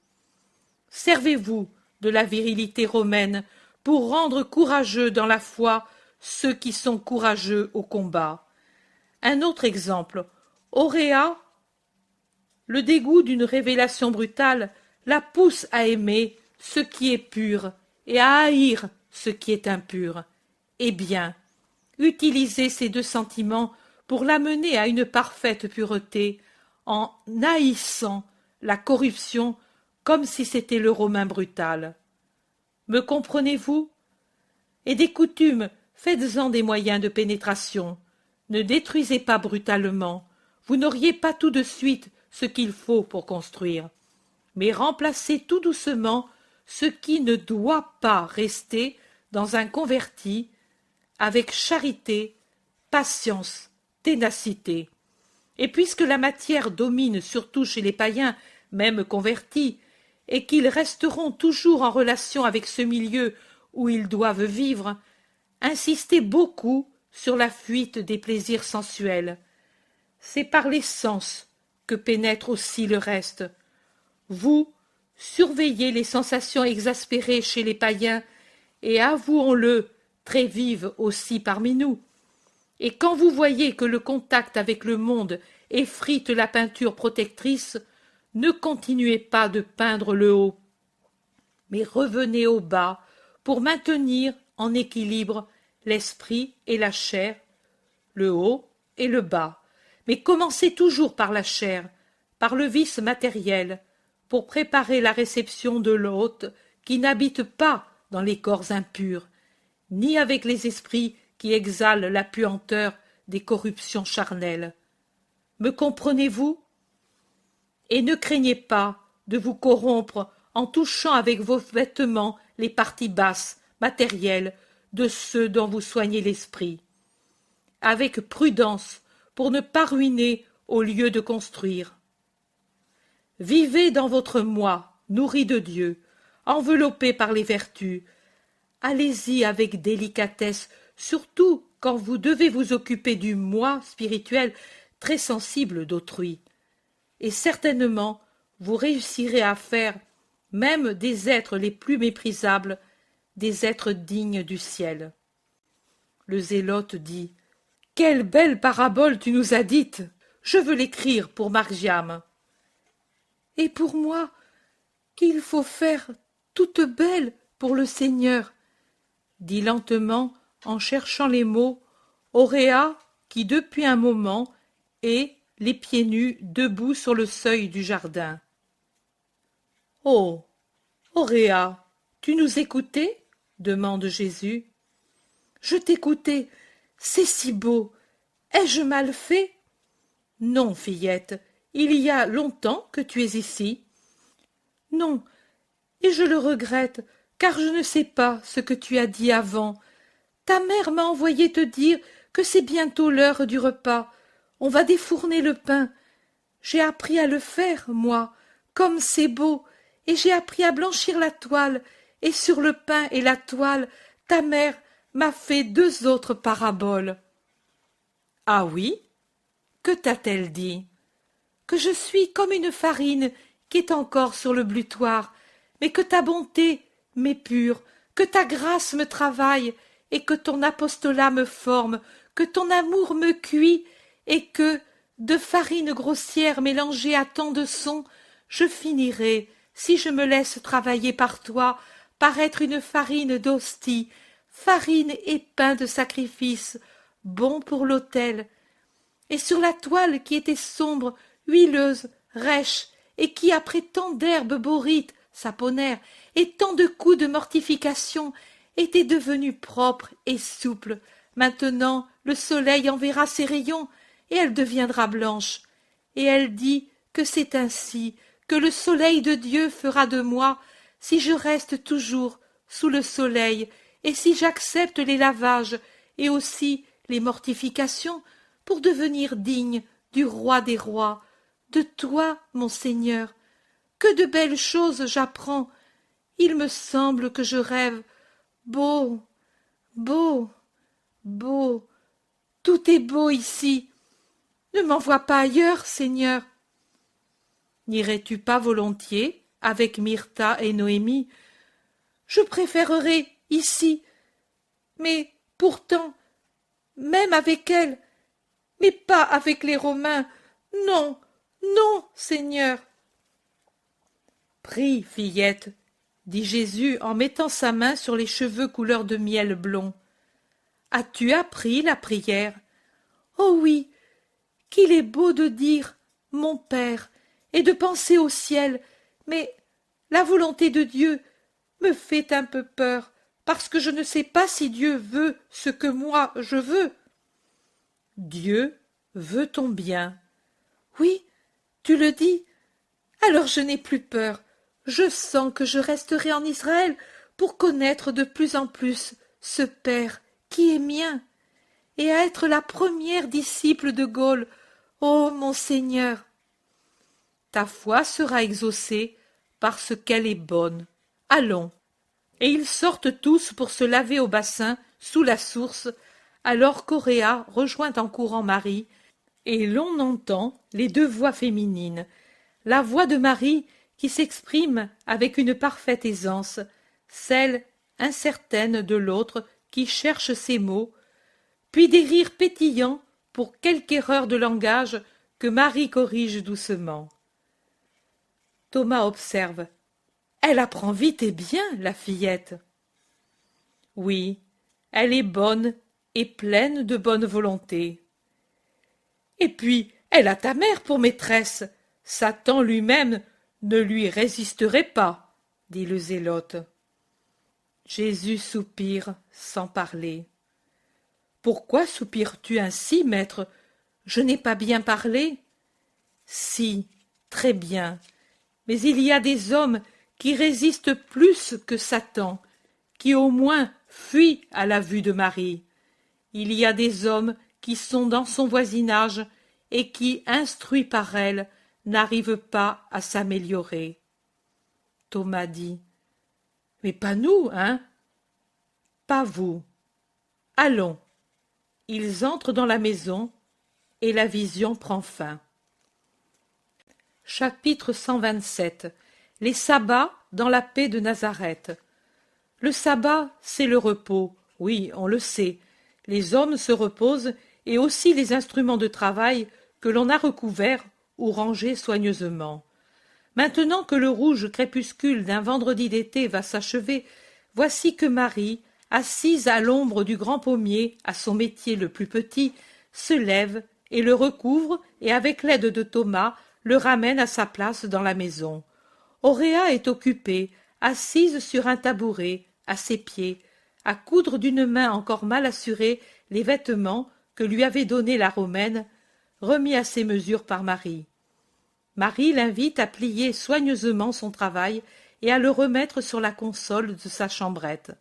Servez-vous de la virilité romaine pour rendre courageux dans la foi ceux qui sont courageux au combat. Un autre exemple, Auréa, le dégoût d'une révélation brutale la pousse à aimer ce qui est pur et à haïr ce qui est impur. Eh bien, utilisez ces deux sentiments pour l'amener à une parfaite pureté en haïssant la corruption comme si c'était le Romain brutal. Me comprenez-vous? Et des coutumes, faites-en des moyens de pénétration. Ne détruisez pas brutalement. Vous n'auriez pas tout de suite ce qu'il faut pour construire. Mais remplacez tout doucement ce qui ne doit pas rester dans un converti avec charité, patience, ténacité. Et puisque la matière domine surtout chez les païens, même convertis, et qu'ils resteront toujours en relation avec ce milieu où ils doivent vivre, insistez beaucoup sur la fuite des plaisirs sensuels. C'est par les sens que pénètre aussi le reste. Vous, surveillez les sensations exaspérées chez les païens, et avouons-le, très vives aussi parmi nous. Et quand vous voyez que le contact avec le monde effrite la peinture protectrice, ne continuez pas de peindre le haut, mais revenez au bas pour maintenir en équilibre l'esprit et la chair, le haut et le bas. Mais commencez toujours par la chair, par le vice matériel, pour préparer la réception de l'hôte qui n'habite pas dans les corps impurs, ni avec les esprits qui exhalent la puanteur des corruptions charnelles. Me comprenez-vous? Et ne craignez pas de vous corrompre en touchant avec vos vêtements les parties basses, matérielles, de ceux dont vous soignez l'esprit. Avec prudence, pour ne pas ruiner au lieu de construire. Vivez dans votre moi, nourri de Dieu, enveloppé par les vertus. Allez-y avec délicatesse, surtout quand vous devez vous occuper du moi spirituel très sensible d'autrui. Et certainement, vous réussirez à faire, même des êtres les plus méprisables, des êtres dignes du ciel. Le zélote dit « Quelle belle parabole tu nous as dite! Je veux l'écrire pour Margiam. » « Et pour moi, qu'il faut faire toute belle pour le Seigneur, dit lentement en cherchant les mots Auréa, qui depuis un moment est, les pieds nus, debout sur le seuil du jardin. « Oh, Auréa, tu nous écoutais ?» demande Jésus. « Je t'écoutais, c'est si beau. Ai-je mal fait ?»« Non, fillette, il y a longtemps que tu es ici. »« Non, et je le regrette, car je ne sais pas ce que tu as dit avant. Ta mère m'a envoyé te dire que c'est bientôt l'heure du repas. On va défourner le pain. J'ai appris à le faire, moi, comme c'est beau, et j'ai appris à blanchir la toile, et sur le pain et la toile, ta mère m'a fait 2 autres paraboles. »« Ah oui? Que t'a-t-elle dit? »« Que je suis comme une farine qui est encore sur le blutoir, mais que ta bonté m'épure, que ta grâce me travaille, et que ton apostolat me forme, que ton amour me cuit, et que, de farine grossière mélangée à tant de sons, je finirai, si je me laisse travailler par toi, par être une farine d'hostie, farine et pain de sacrifice, bon pour l'autel. Et sur la toile qui était sombre, huileuse, rêche, et qui, après tant d'herbes borites, saponaires, et tant de coups de mortification, était devenue propre et souple, maintenant le soleil enverra ses rayons, et elle deviendra blanche. Et elle dit que c'est ainsi que le soleil de Dieu fera de moi, si je reste toujours sous le soleil, et si j'accepte les lavages, et aussi les mortifications, pour devenir digne du roi des rois, de toi, mon Seigneur. Que de belles choses j'apprends. Il me semble que je rêve. Beau, beau, beau, tout est beau ici. Ne m'envoie pas ailleurs, Seigneur. N'irais-tu pas volontiers avec Myrtha et Noémie? Je préférerais ici. Mais pourtant, même avec elles, mais pas avec les Romains. Non, non, Seigneur. Prie, fillette, dit Jésus en mettant sa main sur les cheveux couleur de miel blond. As-tu appris la prière? Oh oui, qu'il est beau de dire mon Père et de penser au ciel, mais la volonté de Dieu me fait un peu peur, parce que je ne sais pas si Dieu veut ce que moi je veux. Dieu veut ton bien. Oui, tu le dis. Alors je n'ai plus peur. Je sens que je resterai en Israël pour connaître de plus en plus ce Père qui est mien, et à être la première disciple de Gaulle. Ô mon Seigneur! Ta foi sera exaucée parce qu'elle est bonne. Allons. Et ils sortent tous pour se laver au bassin sous la source, alors qu'Auréa rejoint en courant Marie, et l'on entend les 2 voix féminines, la voix de Marie qui s'exprime avec une parfaite aisance, celle incertaine de l'autre qui cherche ses mots, puis des rires pétillants pour quelque erreur de langage que Marie corrige doucement. Thomas observe. Elle apprend vite et bien, la fillette. Oui, elle est bonne et pleine de bonne volonté. Et puis, elle a ta mère pour maîtresse. Satan lui-même ne lui résisterait pas, dit le zélote. Jésus soupire sans parler. Pourquoi soupires-tu ainsi, maître? Je n'ai pas bien parlé? Si, très bien. Mais il y a des hommes qui résistent plus que Satan, qui au moins fuient à la vue de Marie. Il y a des hommes qui sont dans son voisinage et qui, instruits par elle, n'arrivent pas à s'améliorer. Thomas dit. Mais pas nous, hein? Pas vous. Allons. Ils entrent dans la maison et la vision prend fin. Chapitre 127. Les sabbats dans la paix de Nazareth. Le sabbat, c'est le repos. Oui, on le sait. Les hommes se reposent et aussi les instruments de travail que l'on a recouverts ou rangés soigneusement. Maintenant que le rouge crépuscule d'un vendredi d'été va s'achever, voici que Marie, assise à l'ombre du grand pommier, à son métier le plus petit, se lève et le recouvre et avec l'aide de Thomas le ramène à sa place dans la maison. Auréa est occupée, assise sur un tabouret, à ses pieds, à coudre d'une main encore mal assurée les vêtements que lui avait donnés la Romaine, remis à ses mesures par Marie. Marie l'invite à plier soigneusement son travail et à le remettre sur la console de sa chambrette.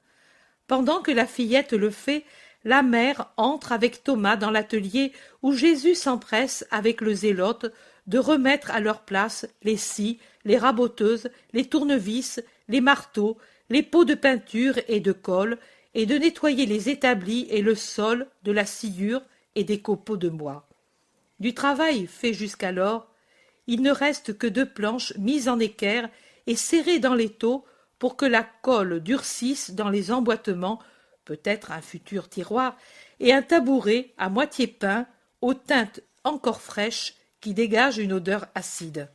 Pendant que la fillette le fait, la mère entre avec Thomas dans l'atelier où Jésus s'empresse avec le zélote de remettre à leur place les scies, les raboteuses, les tournevis, les marteaux, les pots de peinture et de colle, et de nettoyer les établis et le sol de la sciure et des copeaux de bois. Du travail fait jusqu'alors, il ne reste que 2 planches mises en équerre et serrées dans l'étau pour que la colle durcisse dans les emboîtements, peut-être un futur tiroir, et un tabouret à moitié peint, aux teintes encore fraîches, qui dégage une odeur acide.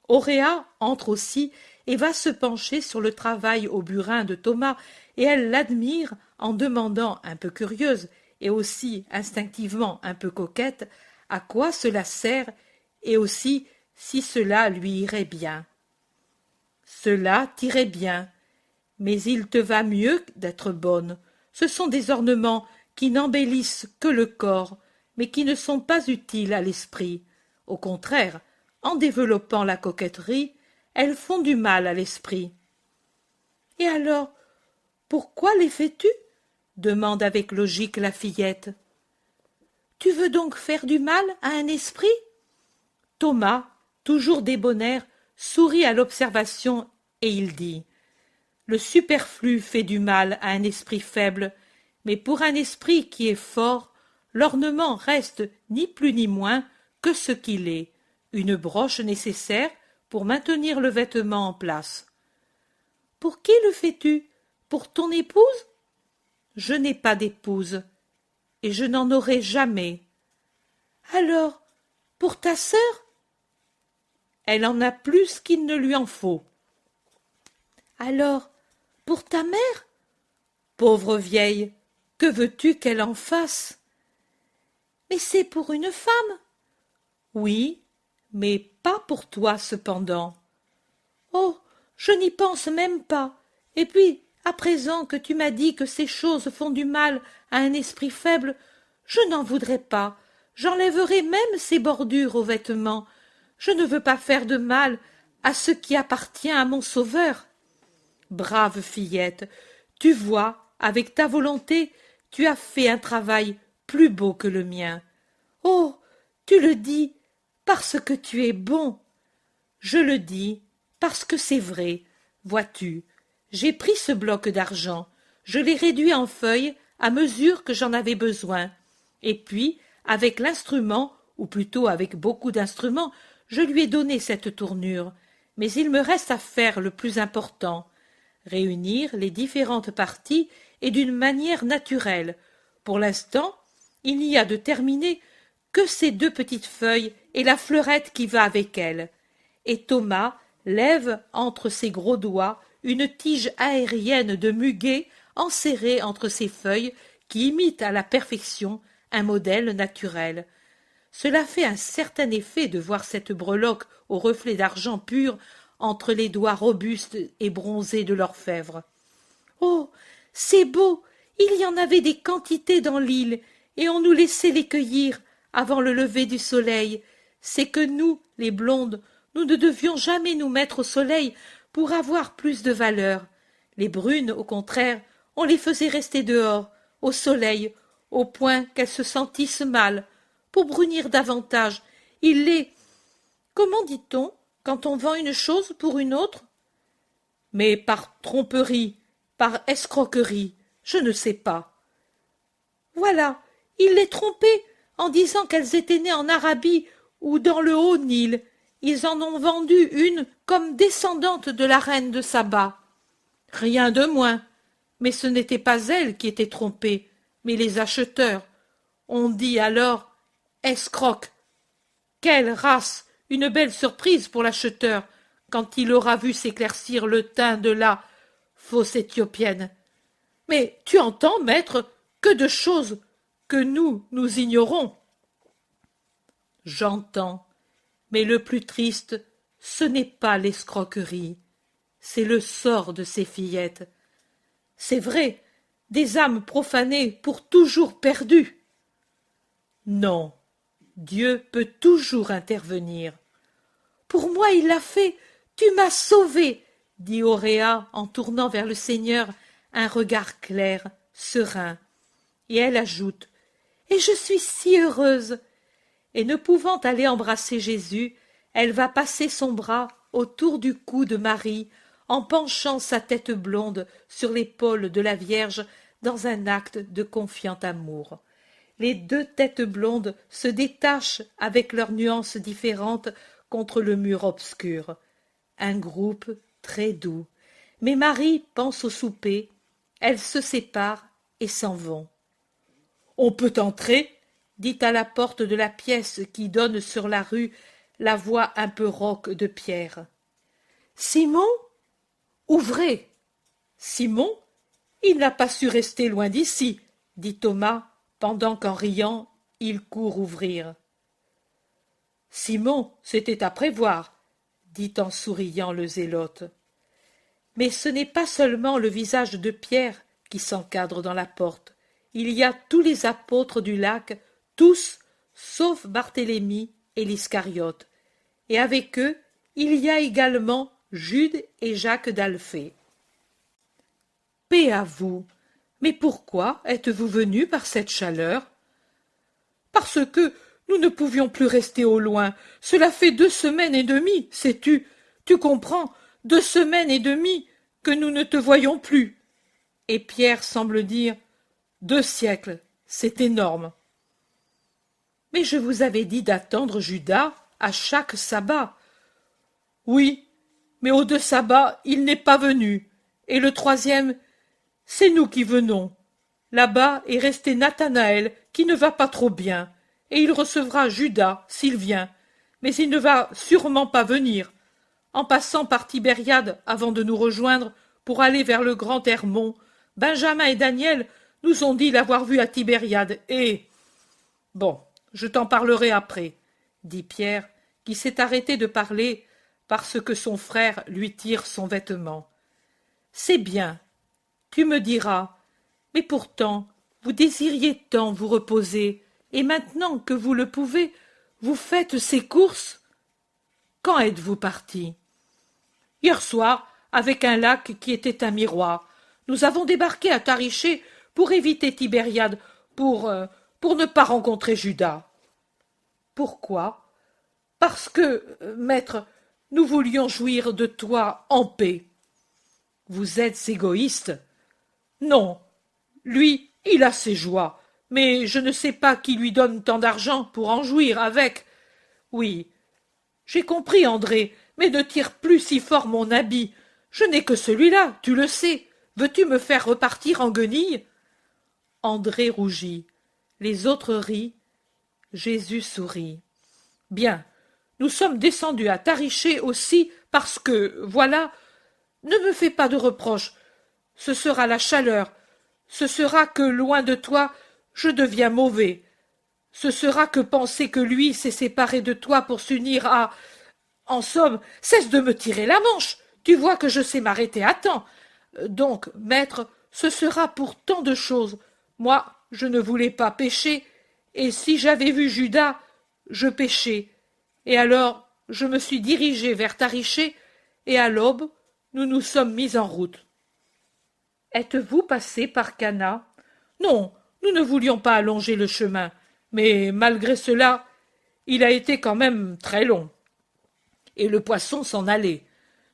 Auréa entre aussi et va se pencher sur le travail au burin de Thomas, et elle l'admire en demandant, un peu curieuse, et aussi instinctivement un peu coquette, à quoi cela sert, et aussi si cela lui irait bien. Cela t'irait bien, mais il te va mieux d'être bonne. Ce sont des ornements qui n'embellissent que le corps, mais qui ne sont pas utiles à l'esprit. Au contraire, en développant la coquetterie, elles font du mal à l'esprit. Et alors, pourquoi les fais-tu? Demande avec logique la fillette. Tu veux donc faire du mal à un esprit? Thomas, toujours débonnaire, sourit à l'observation et il dit: le superflu fait du mal à un esprit faible, mais pour un esprit qui est fort, l'ornement reste ni plus ni moins que ce qu'il est, une broche nécessaire pour maintenir le vêtement en place. Pour qui le fais-tu? Pour ton épouse? Je n'ai pas d'épouse, et je n'en aurai jamais. Alors, pour ta sœur? Elle en a plus qu'il ne lui en faut. Alors, pour ta mère? Pauvre vieille, que veux-tu qu'elle en fasse? Mais c'est pour une femme. Oui, mais pas pour toi cependant. Oh, je n'y pense même pas. Et puis, à présent que tu m'as dit que ces choses font du mal à un esprit faible, je n'en voudrais pas. J'enlèverai même ces bordures aux vêtements. Je ne veux pas faire de mal à ce qui appartient à mon sauveur. Brave fillette, tu vois, avec ta volonté, tu as fait un travail plus beau que le mien. Oh, tu le dis parce que tu es bon. Je le dis parce que c'est vrai. Vois-tu, j'ai pris ce bloc d'argent, je l'ai réduit en feuilles à mesure que j'en avais besoin, et puis, avec l'instrument, ou plutôt avec beaucoup d'instruments, je lui ai donné cette tournure. Mais il me reste à faire le plus important, réunir les différentes parties et d'une manière naturelle. Pour l'instant, il n'y a de terminé que ces 2 petites feuilles et la fleurette qui va avec elles. Et Thomas lève entre ses gros doigts une tige aérienne de muguet enserrée entre ses feuilles qui imite à la perfection un modèle naturel. Cela fait un certain effet de voir cette breloque au reflet d'argent pur entre les doigts robustes et bronzés de l'orfèvre. Oh, c'est beau! Il y en avait des quantités dans l'île, et on nous laissait les cueillir avant le lever du soleil. C'est que nous, les blondes, nous ne devions jamais nous mettre au soleil pour avoir plus de valeur. Les brunes, au contraire, on les faisait rester dehors, au soleil, au point qu'elles se sentissent mal. Pour brunir davantage, il les... Comment dit-on quand on vend une chose pour une autre? Mais par tromperie, par escroquerie, je ne sais pas. Voilà, il les trompait en disant qu'elles étaient nées en Arabie ou dans le Haut-Nil. Ils en ont vendu une comme descendante de la reine de Saba. Rien de moins. Mais ce n'était pas elle qui était trompée, mais les acheteurs. On dit alors escroc. Quelle race! Une belle surprise pour l'acheteur quand il aura vu s'éclaircir le teint de la fausse Éthiopienne. Mais tu entends, maître, que de choses que nous ignorons. J'entends, mais le plus triste, ce n'est pas l'escroquerie, c'est le sort de ces fillettes. C'est vrai, des âmes profanées pour toujours perdues. Non, Dieu peut toujours intervenir. Pour moi il l'a fait, tu m'as sauvée, dit Auréa en tournant vers le Seigneur un regard clair, serein. Et elle ajoute, et je suis si heureuse. Et ne pouvant aller embrasser Jésus, elle va passer son bras autour du cou de Marie, en penchant sa tête blonde sur l'épaule de la Vierge dans un acte de confiant amour. Les deux têtes blondes se détachent avec leurs nuances différentes contre le mur obscur. Un groupe très doux. Mais Marie pense au souper. Elles se séparent et s'en vont. « On peut entrer ?» dit à la porte de la pièce qui donne sur la rue la voix un peu rauque de Pierre. « Simon ? Ouvrez !»« Simon ? Il n'a pas su rester loin d'ici, » dit Thomas, pendant qu'en riant, il court ouvrir. « Simon, c'était à prévoir, » dit en souriant le zélote. Mais ce n'est pas seulement le visage de Pierre qui s'encadre dans la porte. Il y a tous les apôtres du lac, tous, sauf Barthélemy et l'Iscariote. Et avec eux, il y a également Jude et Jacques d'Alphée. « Paix à vous. Mais pourquoi êtes-vous venus par cette chaleur ?»« Parce que nous ne pouvions plus rester au loin. Cela fait 2 semaines et demie, sais-tu. Tu comprends, 2 semaines et demie que nous ne te voyons plus. » Et Pierre semble dire « 2 siècles, c'est énorme. » Mais je vous avais dit d'attendre Judas à chaque sabbat. Oui, mais aux 2 sabbats, il n'est pas venu. Et le 3e, c'est nous qui venons. Là-bas est resté Nathanaël, qui ne va pas trop bien, et il recevra Judas s'il vient, mais il ne va sûrement pas venir. En passant par Tibériade avant de nous rejoindre pour aller vers le grand Hermon, Benjamin et Daniel nous ont dit l'avoir vu à Tibériade, et... Bon, je t'en parlerai après, dit Pierre, qui s'est arrêté de parler parce que son frère lui tire son vêtement. C'est bien, tu me diras, mais pourtant, vous désiriez tant vous reposer, et maintenant que vous le pouvez, vous faites ces courses. Quand êtes-vous partis? Hier soir, avec un lac qui était un miroir. Nous avons débarqué à Tariché pour éviter Tibériade, pour ne pas rencontrer Judas. Pourquoi? Parce que, maître, nous voulions jouir de toi en paix. Vous êtes égoïste? Non, lui, il a ses joies, mais je ne sais pas qui lui donne tant d'argent pour en jouir avec. Oui, j'ai compris, André, mais ne tire plus si fort mon habit. Je n'ai que celui-là, tu le sais. Veux-tu me faire repartir en guenilles? André rougit. Les autres rient. Jésus sourit. Bien, nous sommes descendus à Tariché aussi parce que, voilà, ne me fais pas de reproches. Ce sera la chaleur. Ce sera que, loin de toi, je deviens mauvais. Ce sera que penser que lui s'est séparé de toi pour s'unir à... En somme, cesse de me tirer la manche. Tu vois que je sais m'arrêter à temps. Donc, maître, ce sera pour tant de choses. Moi, je ne voulais pas pécher, et si j'avais vu Judas, je péchais. Et alors, je me suis dirigé vers Tariché, et à l'aube, nous nous sommes mis en route. Êtes-vous passé par Cana? Non, nous ne voulions pas allonger le chemin, mais malgré cela, il a été quand même très long. Et le poisson s'en allait.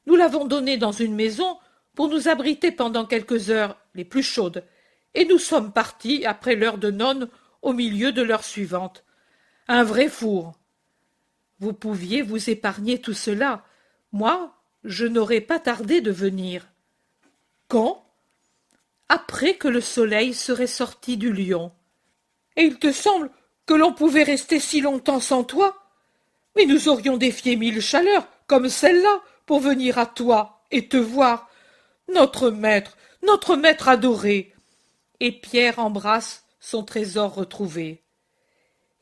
Nous l'avons donné dans une maison pour nous abriter pendant quelques heures les plus chaudes, et nous sommes partis après l'heure de nonne au milieu de l'heure suivante. Un vrai four. Vous pouviez vous épargner tout cela. Moi, je n'aurais pas tardé de venir. Quand? Après que le soleil serait sorti du lion. Et il te semble que l'on pouvait rester si longtemps sans toi? Mais nous aurions défié 1000 chaleurs, comme celle-là, pour venir à toi et te voir. Notre maître adoré, et Pierre embrasse son trésor retrouvé.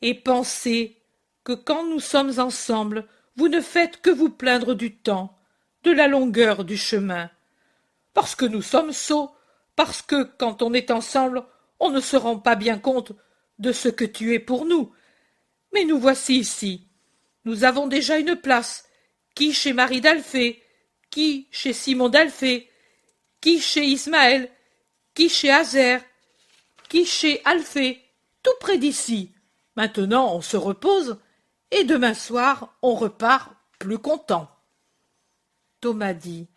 Et pensez que quand nous sommes ensemble, vous ne faites que vous plaindre du temps, de la longueur du chemin. Parce que nous sommes sots, parce que, quand on est ensemble, on ne se rend pas bien compte de ce que tu es pour nous. Mais nous voici ici. Nous avons déjà une place, qui chez Marie d'Alphée, qui chez Simon d'Alphée, qui chez Ismaël, qui chez Azer, qui chez Alphée, tout près d'ici. Maintenant on se repose, et demain soir on repart plus content. Thomas dit: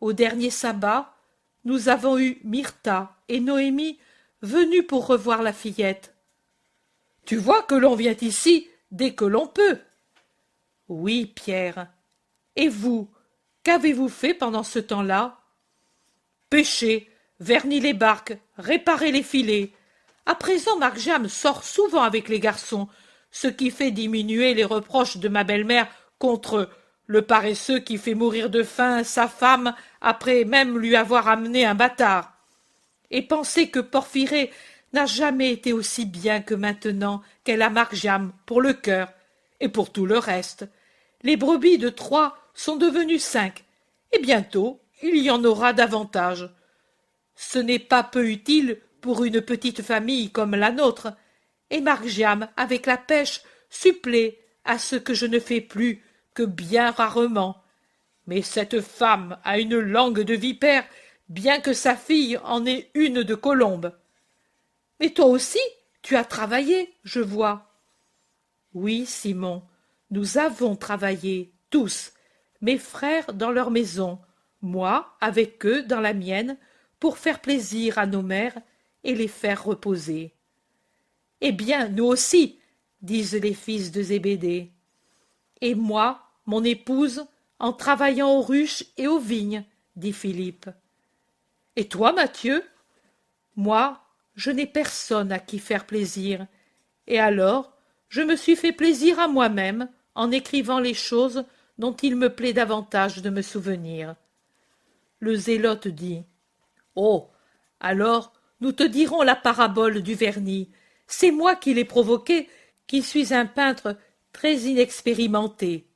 au dernier sabbat, nous avons eu Myrtha et Noémie venues pour revoir la fillette. Tu vois que l'on vient ici dès que l'on peut. Oui, Pierre. Et vous, qu'avez-vous fait pendant ce temps-là? Pêcher, verni les barques, réparer les filets. À présent, Marc-Jam sort souvent avec les garçons, ce qui fait diminuer les reproches de ma belle-mère contre le paresseux qui fait mourir de faim sa femme après même lui avoir amené un bâtard. Et pensez que Porphyrée n'a jamais été aussi bien que maintenant qu'elle a Marc-Jam pour le cœur et pour tout le reste. Les brebis de 3 sont devenues 5, et bientôt il y en aura davantage. Ce n'est pas peu utile pour une petite famille comme la nôtre, et Marc-Jam, avec la pêche, supplée à ce que je ne fais plus que bien rarement. Mais cette femme a une langue de vipère, bien que sa fille en ait une de colombe. Mais toi aussi, tu as travaillé, je vois. Oui, Simon, nous avons travaillé, tous, mes frères dans leur maison, moi avec eux dans la mienne, pour faire plaisir à nos mères et les faire reposer. Eh bien, nous aussi, disent les fils de Zébédée. Et moi, mon épouse, en travaillant aux ruches et aux vignes, dit Philippe. Et toi, Matthieu? Moi, je n'ai personne à qui faire plaisir, et alors je me suis fait plaisir à moi-même en écrivant les choses dont il me plaît davantage de me souvenir. Le zélote dit: oh, alors nous te dirons la parabole du vernis. C'est moi qui l'ai provoquée, qui suis un peintre très inexpérimenté.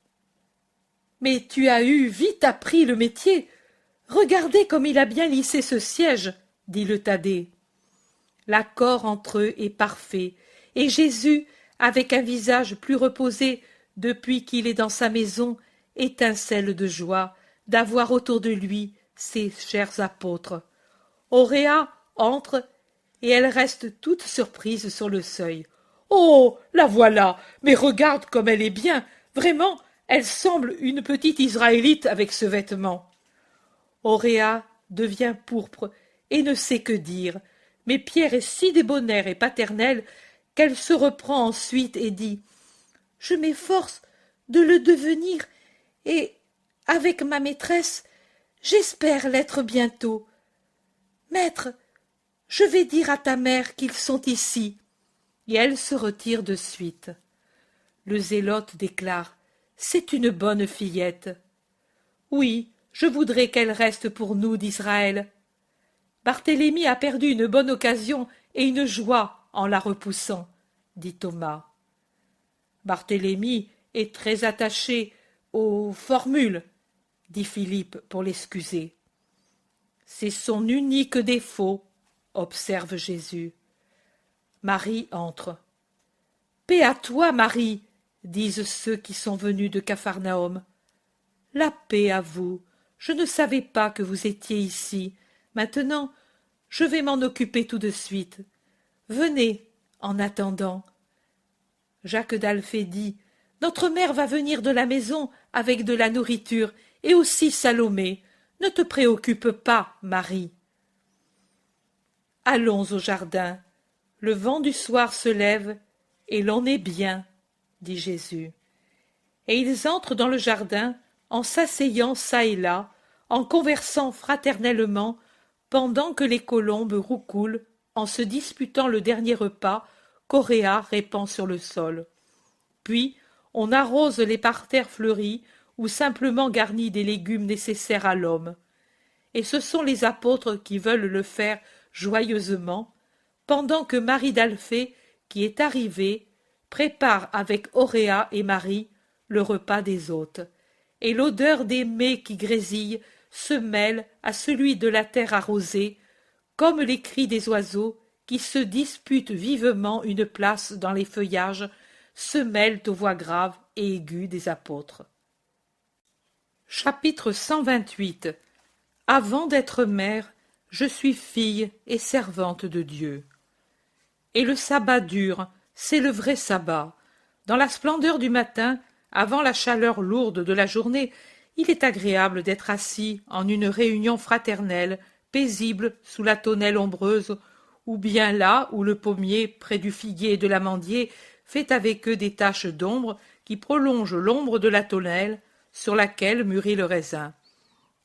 Mais tu as eu vite appris le métier. Regardez comme il a bien lissé ce siège, dit le Thaddée. L'accord entre eux est parfait, et Jésus, avec un visage plus reposé depuis qu'il est dans sa maison, étincelle de joie d'avoir autour de lui ses chers apôtres. Auréa entre, et elle reste toute surprise sur le seuil. « Oh, la voilà! Mais regarde comme elle est bien! Vraiment, elle semble une petite Israélite avec ce vêtement. » Auréa devient pourpre et ne sait que dire, mais Pierre est si débonnaire et paternel qu'elle se reprend ensuite et dit: « Je m'efforce de le devenir, et, avec ma maîtresse, j'espère l'être bientôt. Maître, je vais dire à ta mère qu'ils sont ici. » Et elle se retire de suite. Le zélote déclare: « C'est une bonne fillette. » « Oui, je voudrais qu'elle reste pour nous d'Israël. » Barthélemy a perdu une bonne occasion et une joie en la repoussant, dit Thomas. Barthélemy est très attaché aux formules, dit Philippe pour l'excuser. C'est son unique défaut, observe Jésus. Marie entre. Paix à toi, Marie, disent ceux qui sont venus de Capharnaüm. La paix à vous. Je ne savais pas que vous étiez ici. Maintenant, je vais m'en occuper tout de suite. Venez, en attendant. Jacques d'Alphée dit: notre mère va venir de la maison avec de la nourriture, et aussi Salomé. Ne te préoccupe pas, Marie. Allons au jardin. Le vent du soir se lève, et l'on est bien, dit Jésus. Et ils entrent dans le jardin, en s'asseyant çà et là, en conversant fraternellement, pendant que les colombes roucoulent en se disputant le dernier repas qu'Auréa répand sur le sol. Puis on arrose les parterres fleuris ou simplement garnis des légumes nécessaires à l'homme. Et ce sont les apôtres qui veulent le faire joyeusement, pendant que Marie d'Alphée, qui est arrivée, prépare avec Auréa et Marie le repas des hôtes, et l'odeur des mets qui grésillent se mêle à celui de la terre arrosée, comme les cris des oiseaux qui se disputent vivement une place dans les feuillages se mêlent aux voix graves et aiguës des apôtres. Chapitre 128. Avant d'être mère, je suis fille et servante de Dieu. Et le sabbat dure, c'est le vrai sabbat. Dans la splendeur du matin, avant la chaleur lourde de la journée, il est agréable d'être assis en une réunion fraternelle, paisible sous la tonnelle ombreuse, ou bien là où le pommier, près du figuier et de l'amandier, fait avec eux des taches d'ombre qui prolongent l'ombre de la tonnelle sur laquelle mûrit le raisin.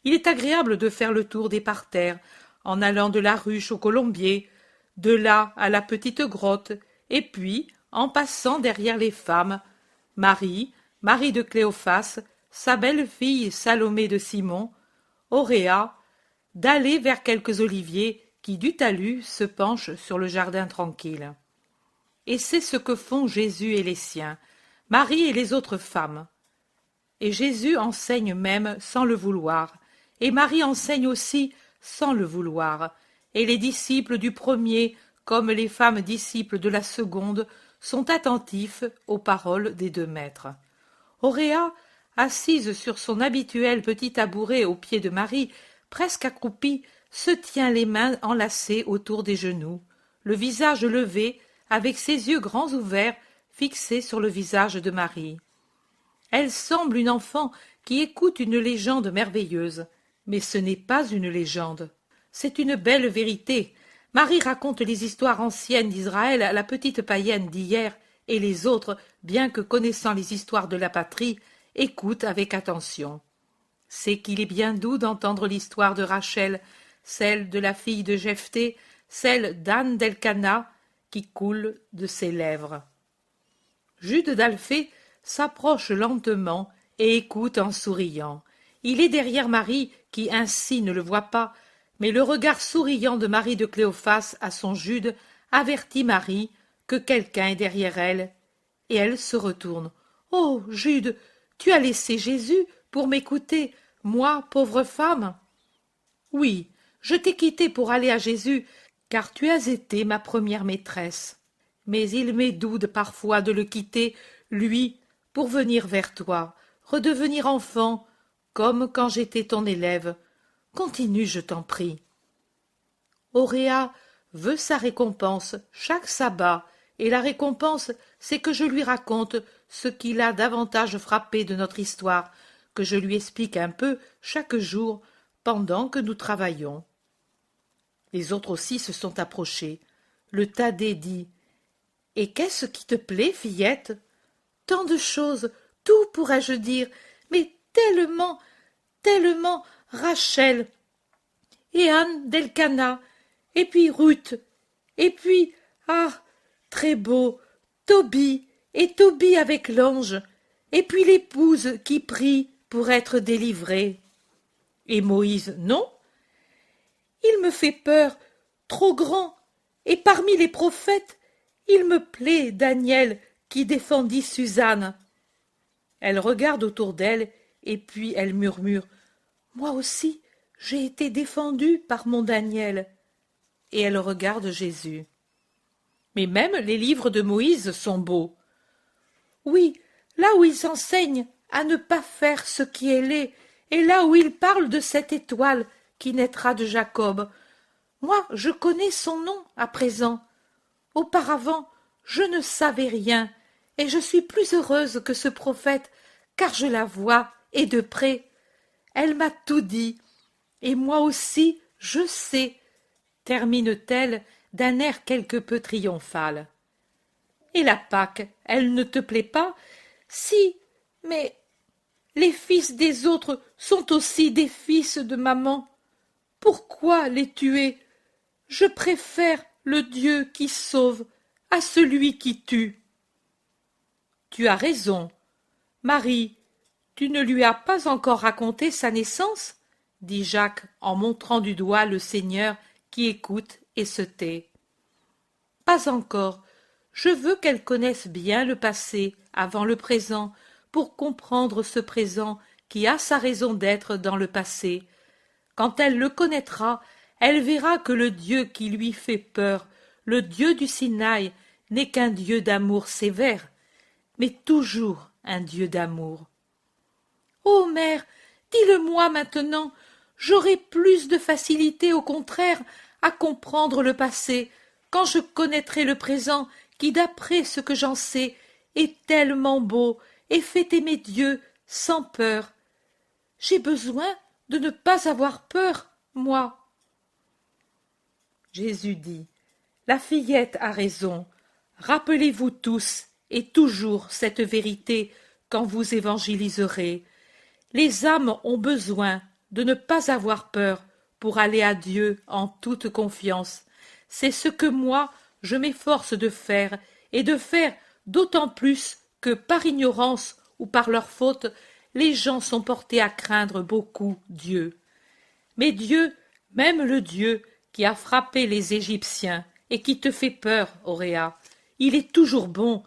Il est agréable de faire le tour des parterres, en allant de la ruche au colombier, de là à la petite grotte, et puis, en passant derrière les femmes, Marie, Marie de Cléophas, sa belle-fille Salomé de Simon, Auréa, d'aller vers quelques oliviers qui du talus se penchent sur le jardin tranquille. Et c'est ce que font Jésus et les siens, Marie et les autres femmes. Et Jésus enseigne même sans le vouloir, et Marie enseigne aussi sans le vouloir, et les disciples du premier, comme les femmes disciples de la seconde, sont attentifs aux paroles des deux maîtres. Auréa, assise sur son habituel petit tabouret aux pieds de Marie, presque accroupie, se tient les mains enlacées autour des genoux, le visage levé, avec ses yeux grands ouverts, fixés sur le visage de Marie. Elle semble une enfant qui écoute une légende merveilleuse, mais ce n'est pas une légende, c'est une belle vérité. Marie raconte les histoires anciennes d'Israël à la petite païenne d'hier, et les autres, bien que connaissant les histoires de la patrie, écoutent avec attention. C'est qu'il est bien doux d'entendre l'histoire de Rachel, celle de la fille de Jephthé, celle d'Anne d'Elkana, qui coule de ses lèvres. Jude d'Alphée s'approche lentement et écoute en souriant. Il est derrière Marie, qui ainsi ne le voit pas, mais le regard souriant de Marie de Cléophas à son Jude avertit Marie que quelqu'un est derrière elle, et elle se retourne. « Oh, Jude, tu as laissé Jésus pour m'écouter, moi, pauvre femme ?» ?»« Oui, je t'ai quitté pour aller à Jésus, car tu as été ma première maîtresse. Mais il m'est doux parfois de le quitter, lui, pour venir vers toi, redevenir enfant, comme quand j'étais ton élève. Continue, je t'en prie. » Auréa veut sa récompense chaque sabbat, et la récompense, c'est que je lui raconte ce qui l'a davantage frappé de notre histoire, que je lui explique un peu chaque jour pendant que nous travaillons. Les autres aussi se sont approchés. Le Thaddée dit: « Et qu'est-ce qui te plaît, fillette ? Tant de choses, tout pourrais-je dire, mais tellement, tellement Rachel, et Anne d'Elkana, et puis Ruth, et puis, ah, très beau, Tobie, et Tobie avec l'ange, et puis l'épouse qui prie pour être délivrée. Et Moïse, non? Il me fait peur, trop grand, et parmi les prophètes, il me plaît Daniel qui défendit Suzanne. » Elle regarde autour d'elle, et puis elle murmure: « Moi aussi, j'ai été défendue par mon Daniel. » Et elle regarde Jésus. Mais même les livres de Moïse sont beaux. Oui, là où ils enseignent à ne pas faire ce qui est laid, et là où ils parlent de cette étoile qui naîtra de Jacob. Moi, je connais son nom à présent. Auparavant, je ne savais rien, et je suis plus heureuse que ce prophète, car je la vois, et de près. Elle m'a tout dit, et moi aussi, je sais, termine-t-elle d'un air quelque peu triomphal. Et la Pâque, elle ne te plaît pas? Si, mais les fils des autres sont aussi des fils de maman. Pourquoi les tuer? Je préfère le Dieu qui sauve à celui qui tue. Tu as raison. Marie, tu ne lui as pas encore raconté sa naissance? Dit Jacques en montrant du doigt le Seigneur qui écoute et se tait. Pas encore. Je veux qu'elle connaisse bien le passé avant le présent, pour comprendre ce présent qui a sa raison d'être dans le passé. Quand elle le connaîtra, elle verra que le Dieu qui lui fait peur, le Dieu du Sinaï, n'est qu'un Dieu d'amour sévère, mais toujours un Dieu d'amour. Ô mère, dis-le-moi maintenant, j'aurai plus de facilité au contraire à comprendre le passé, quand je connaîtrai le présent qui, d'après ce que j'en sais, est tellement beau et fait aimer Dieu sans peur. J'ai besoin de ne pas avoir peur, moi. Jésus dit, la fillette a raison. Rappelez-vous tous et toujours cette vérité quand vous évangéliserez. Les âmes ont besoin de ne pas avoir peur pour aller à Dieu en toute confiance. C'est ce que moi je m'efforce de faire, et de faire d'autant plus que par ignorance ou par leur faute, les gens sont portés à craindre beaucoup Dieu. Mais Dieu, même le Dieu qui a frappé les Égyptiens et qui te fait peur, Auréa, il est toujours bon.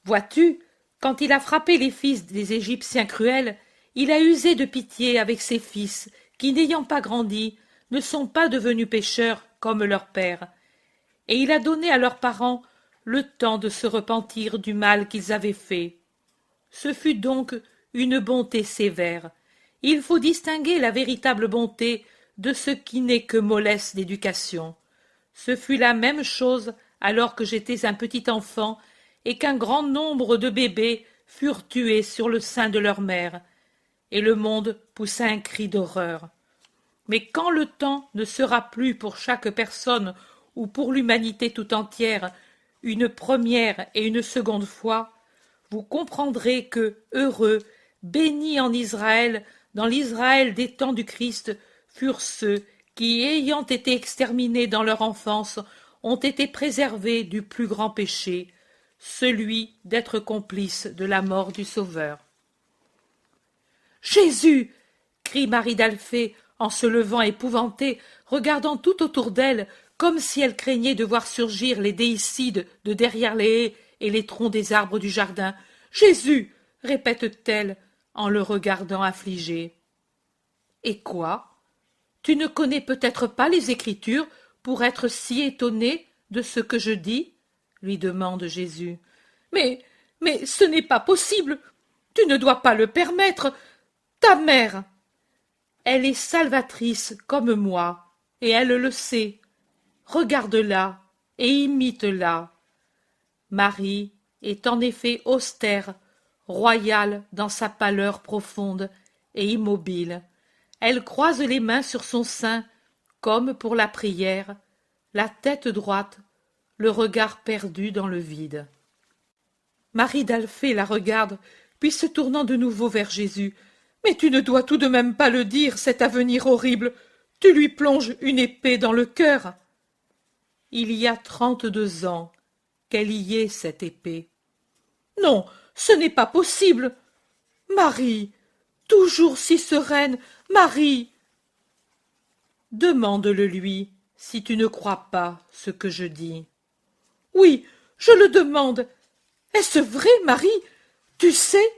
Vois-tu, quand il a frappé les fils des Égyptiens cruels, il a usé de pitié avec ses fils, qui, n'ayant pas grandi, ne sont pas devenus pécheurs comme leur père. Et il a donné à leurs parents le temps de se repentir du mal qu'ils avaient fait. Ce fut donc une bonté sévère. Il faut distinguer la véritable bonté de ce qui n'est que mollesse d'éducation. Ce fut la même chose alors que j'étais un petit enfant et qu'un grand nombre de bébés furent tués sur le sein de leur mère, et le monde poussa un cri d'horreur. Mais quand le temps ne sera plus pour chaque personne ou pour l'humanité tout entière une première et une seconde fois, vous comprendrez que, heureux, bénis en Israël, dans l'Israël des temps du Christ, furent ceux qui, ayant été exterminés dans leur enfance, ont été préservés du plus grand péché, celui d'être complices de la mort du Sauveur. Jésus! Crie Marie d'Alphée en se levant épouvantée, regardant tout autour d'elle, comme si elle craignait de voir surgir les déicides de derrière les haies et les troncs des arbres du jardin. Jésus! Répète-t-elle en le regardant affligée. Et quoi? Tu ne connais peut-être pas les Écritures pour être si étonnée de ce que je dis? Lui demande Jésus. Mais ce n'est pas possible. Tu ne dois pas le permettre. Ta mère. Elle est salvatrice comme moi, et elle le sait. Regarde-la et imite-la. Marie est en effet austère, royale dans sa pâleur profonde et immobile. Elle croise les mains sur son sein, comme pour la prière, la tête droite, le regard perdu dans le vide. Marie d'Alphée la regarde, puis se tournant de nouveau vers Jésus. « Mais tu ne dois tout de même pas le dire, cet avenir horrible. Tu lui plonges une épée dans le cœur. » Il y a 32 ans qu'elle y est, cette épée. « Non, ce n'est pas possible. Marie, toujours si sereine, Marie. » Demande-le lui, si tu ne crois pas ce que je dis. « Oui, je le demande. Est-ce vrai, Marie? Tu sais ?»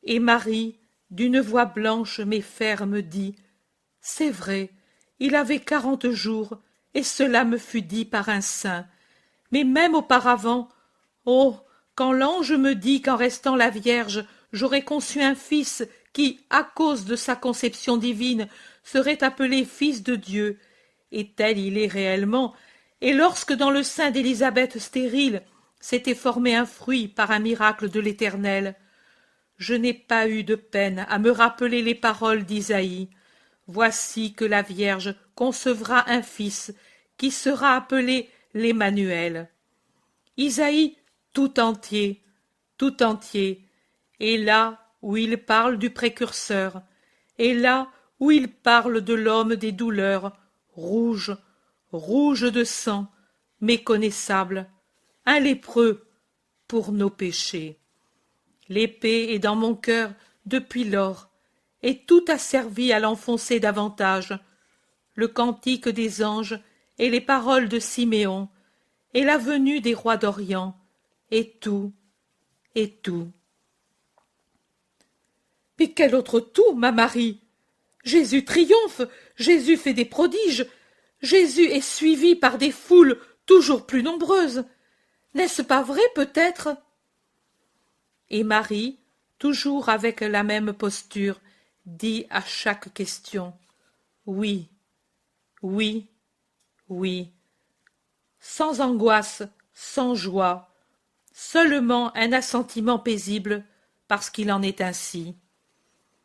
Et Marie, d'une voix blanche mais ferme, dit « C'est vrai, il avait 40 jours, et cela me fut dit par un saint. Mais même auparavant, oh, quand l'ange me dit qu'en restant la Vierge, j'aurais conçu un fils qui, à cause de sa conception divine, serait appelé fils de Dieu, et tel il est réellement, et lorsque dans le sein d'Élisabeth stérile s'était formé un fruit par un miracle de l'Éternel, je n'ai pas eu de peine à me rappeler les paroles d'Isaïe. Voici que la Vierge concevra un fils qui sera appelé l'Emmanuel. Isaïe tout entier, et là où il parle du précurseur, et là où il parle de l'homme des douleurs, rouge, rouge de sang, méconnaissable, un lépreux pour nos péchés. L'épée est dans mon cœur depuis lors, et tout a servi à l'enfoncer davantage. Le cantique des anges et les paroles de Siméon, et la venue des rois d'Orient, et tout, et tout. Mais quel autre tout, ma Marie? Jésus triomphe, Jésus fait des prodiges, Jésus est suivi par des foules toujours plus nombreuses. N'est-ce pas vrai, peut-être? Et Marie, toujours avec la même posture, dit à chaque question « Oui, oui, oui », sans angoisse, sans joie, seulement un assentiment paisible, parce qu'il en est ainsi.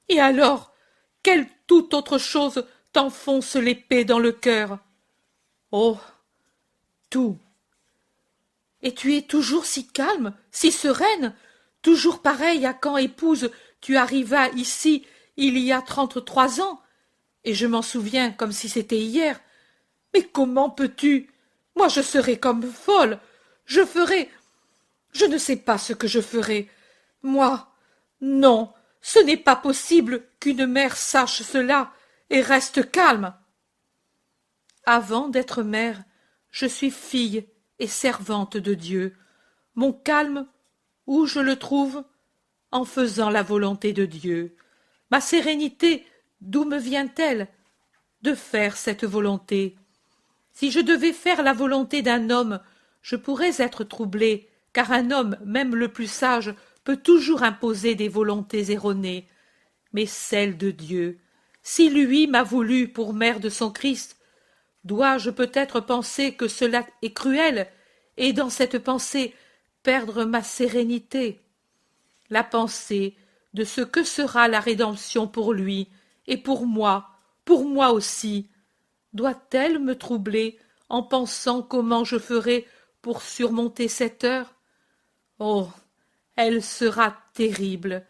Et alors, quelle toute autre chose t'enfonce l'épée dans le cœur? Oh, tout. Et tu es toujours si calme, si sereine, toujours pareille à quand, épouse, tu arrivas ici il y a 33 ans, et je m'en souviens comme si c'était hier. Mais comment peux-tu? Moi je serais comme folle, je ferais... Je ne sais pas ce que je ferais. Moi, non, ce n'est pas possible qu'une mère sache cela et reste calme. Avant d'être mère, je suis fille et servante de Dieu. Mon calme, où je le trouve? En faisant la volonté de Dieu. Ma sérénité, d'où me vient-elle? De faire cette volonté. Si je devais faire la volonté d'un homme, je pourrais être troublée, car un homme, même le plus sage, peut toujours imposer des volontés erronées. Mais celle de Dieu, si lui m'a voulu pour mère de son Christ, dois-je peut-être penser que cela est cruel, et dans cette pensée perdre ma sérénité? La pensée de ce que sera la rédemption pour lui, et pour moi aussi, doit-elle me troubler en pensant comment je ferai pour surmonter cette heure? Oh, elle sera terrible,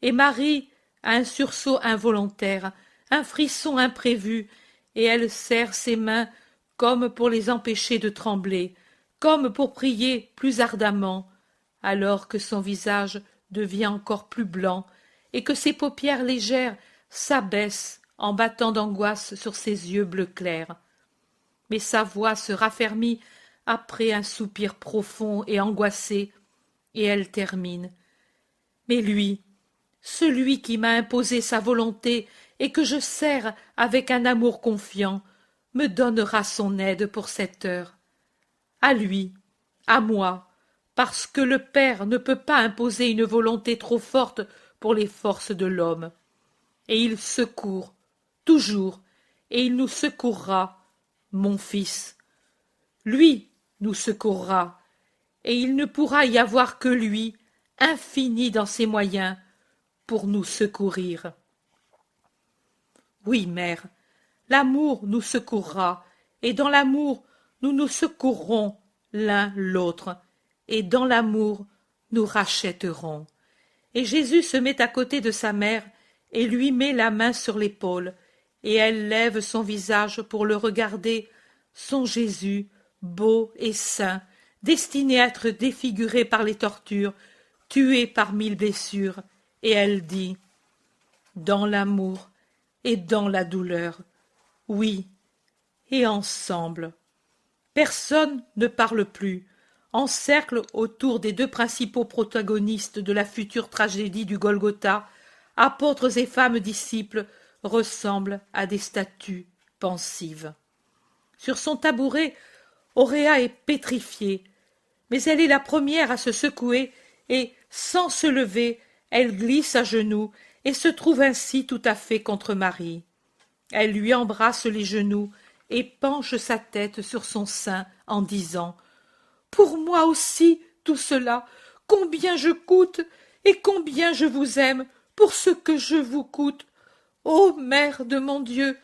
et Marie a un sursaut involontaire, un frisson imprévu, et elle serre ses mains comme pour les empêcher de trembler, comme pour prier plus ardemment, alors que son visage devient encore plus blanc, et que ses paupières légères s'abaissent en battant d'angoisse sur ses yeux bleu clair. Mais sa voix se raffermit après un soupir profond et angoissé, et elle termine. Mais lui, celui qui m'a imposé sa volonté et que je sers avec un amour confiant, me donnera son aide pour cette heure. À lui, à moi, parce que le Père ne peut pas imposer une volonté trop forte pour les forces de l'homme. Et il secourt, toujours, et il nous secourra, mon fils. Lui nous secourra, et il ne pourra y avoir que lui, infini dans ses moyens, pour nous secourir. Oui, mère, l'amour nous secourra, et dans l'amour nous nous secourrons l'un l'autre, et dans l'amour nous rachèterons. Et Jésus se met à côté de sa mère et lui met la main sur l'épaule, et elle lève son visage pour le regarder, son Jésus, beau et saint, destiné à être défiguré par les tortures, tué par 1000 blessures, et elle dit « Dans l'amour et dans la douleur, oui, et ensemble ». Personne ne parle plus. En cercle autour des deux principaux protagonistes de la future tragédie du Golgotha, apôtres et femmes disciples ressemblent à des statues pensives. Sur son tabouret, Auréa est pétrifiée, mais elle est la première à se secouer et, sans se lever, elle glisse à genoux et se trouve ainsi tout à fait contre Marie. Elle lui embrasse les genoux et penche sa tête sur son sein en disant « Pour moi aussi, tout cela, combien je coûte et combien je vous aime pour ce que je vous coûte. Ô Mère de mon Dieu,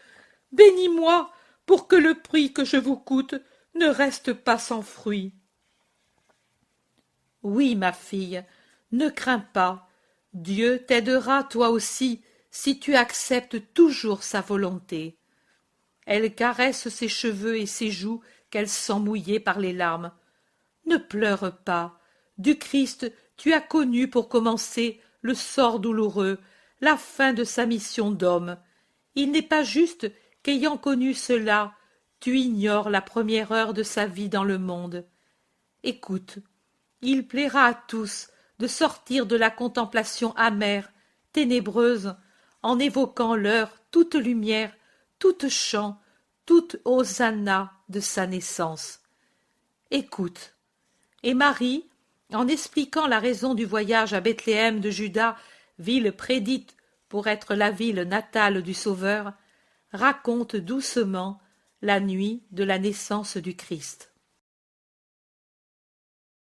bénis-moi pour que le prix que je vous coûte ne reste pas sans fruit. » Oui, ma fille, ne crains pas, Dieu t'aidera toi aussi si tu acceptes toujours sa volonté. Elle caresse ses cheveux et ses joues qu'elle sent mouillées par les larmes. Ne pleure pas, du Christ tu as connu pour commencer le sort douloureux, la fin de sa mission d'homme. Il n'est pas juste qu'ayant connu cela, tu ignores la première heure de sa vie dans le monde. Écoute, il plaira à tous de sortir de la contemplation amère, ténébreuse, en évoquant l'heure toute lumière, toute chant, toute hosanna de sa naissance. Écoute. Et Marie, en expliquant la raison du voyage à Bethléem de Juda, ville prédite pour être la ville natale du Sauveur, raconte doucement la nuit de la naissance du Christ.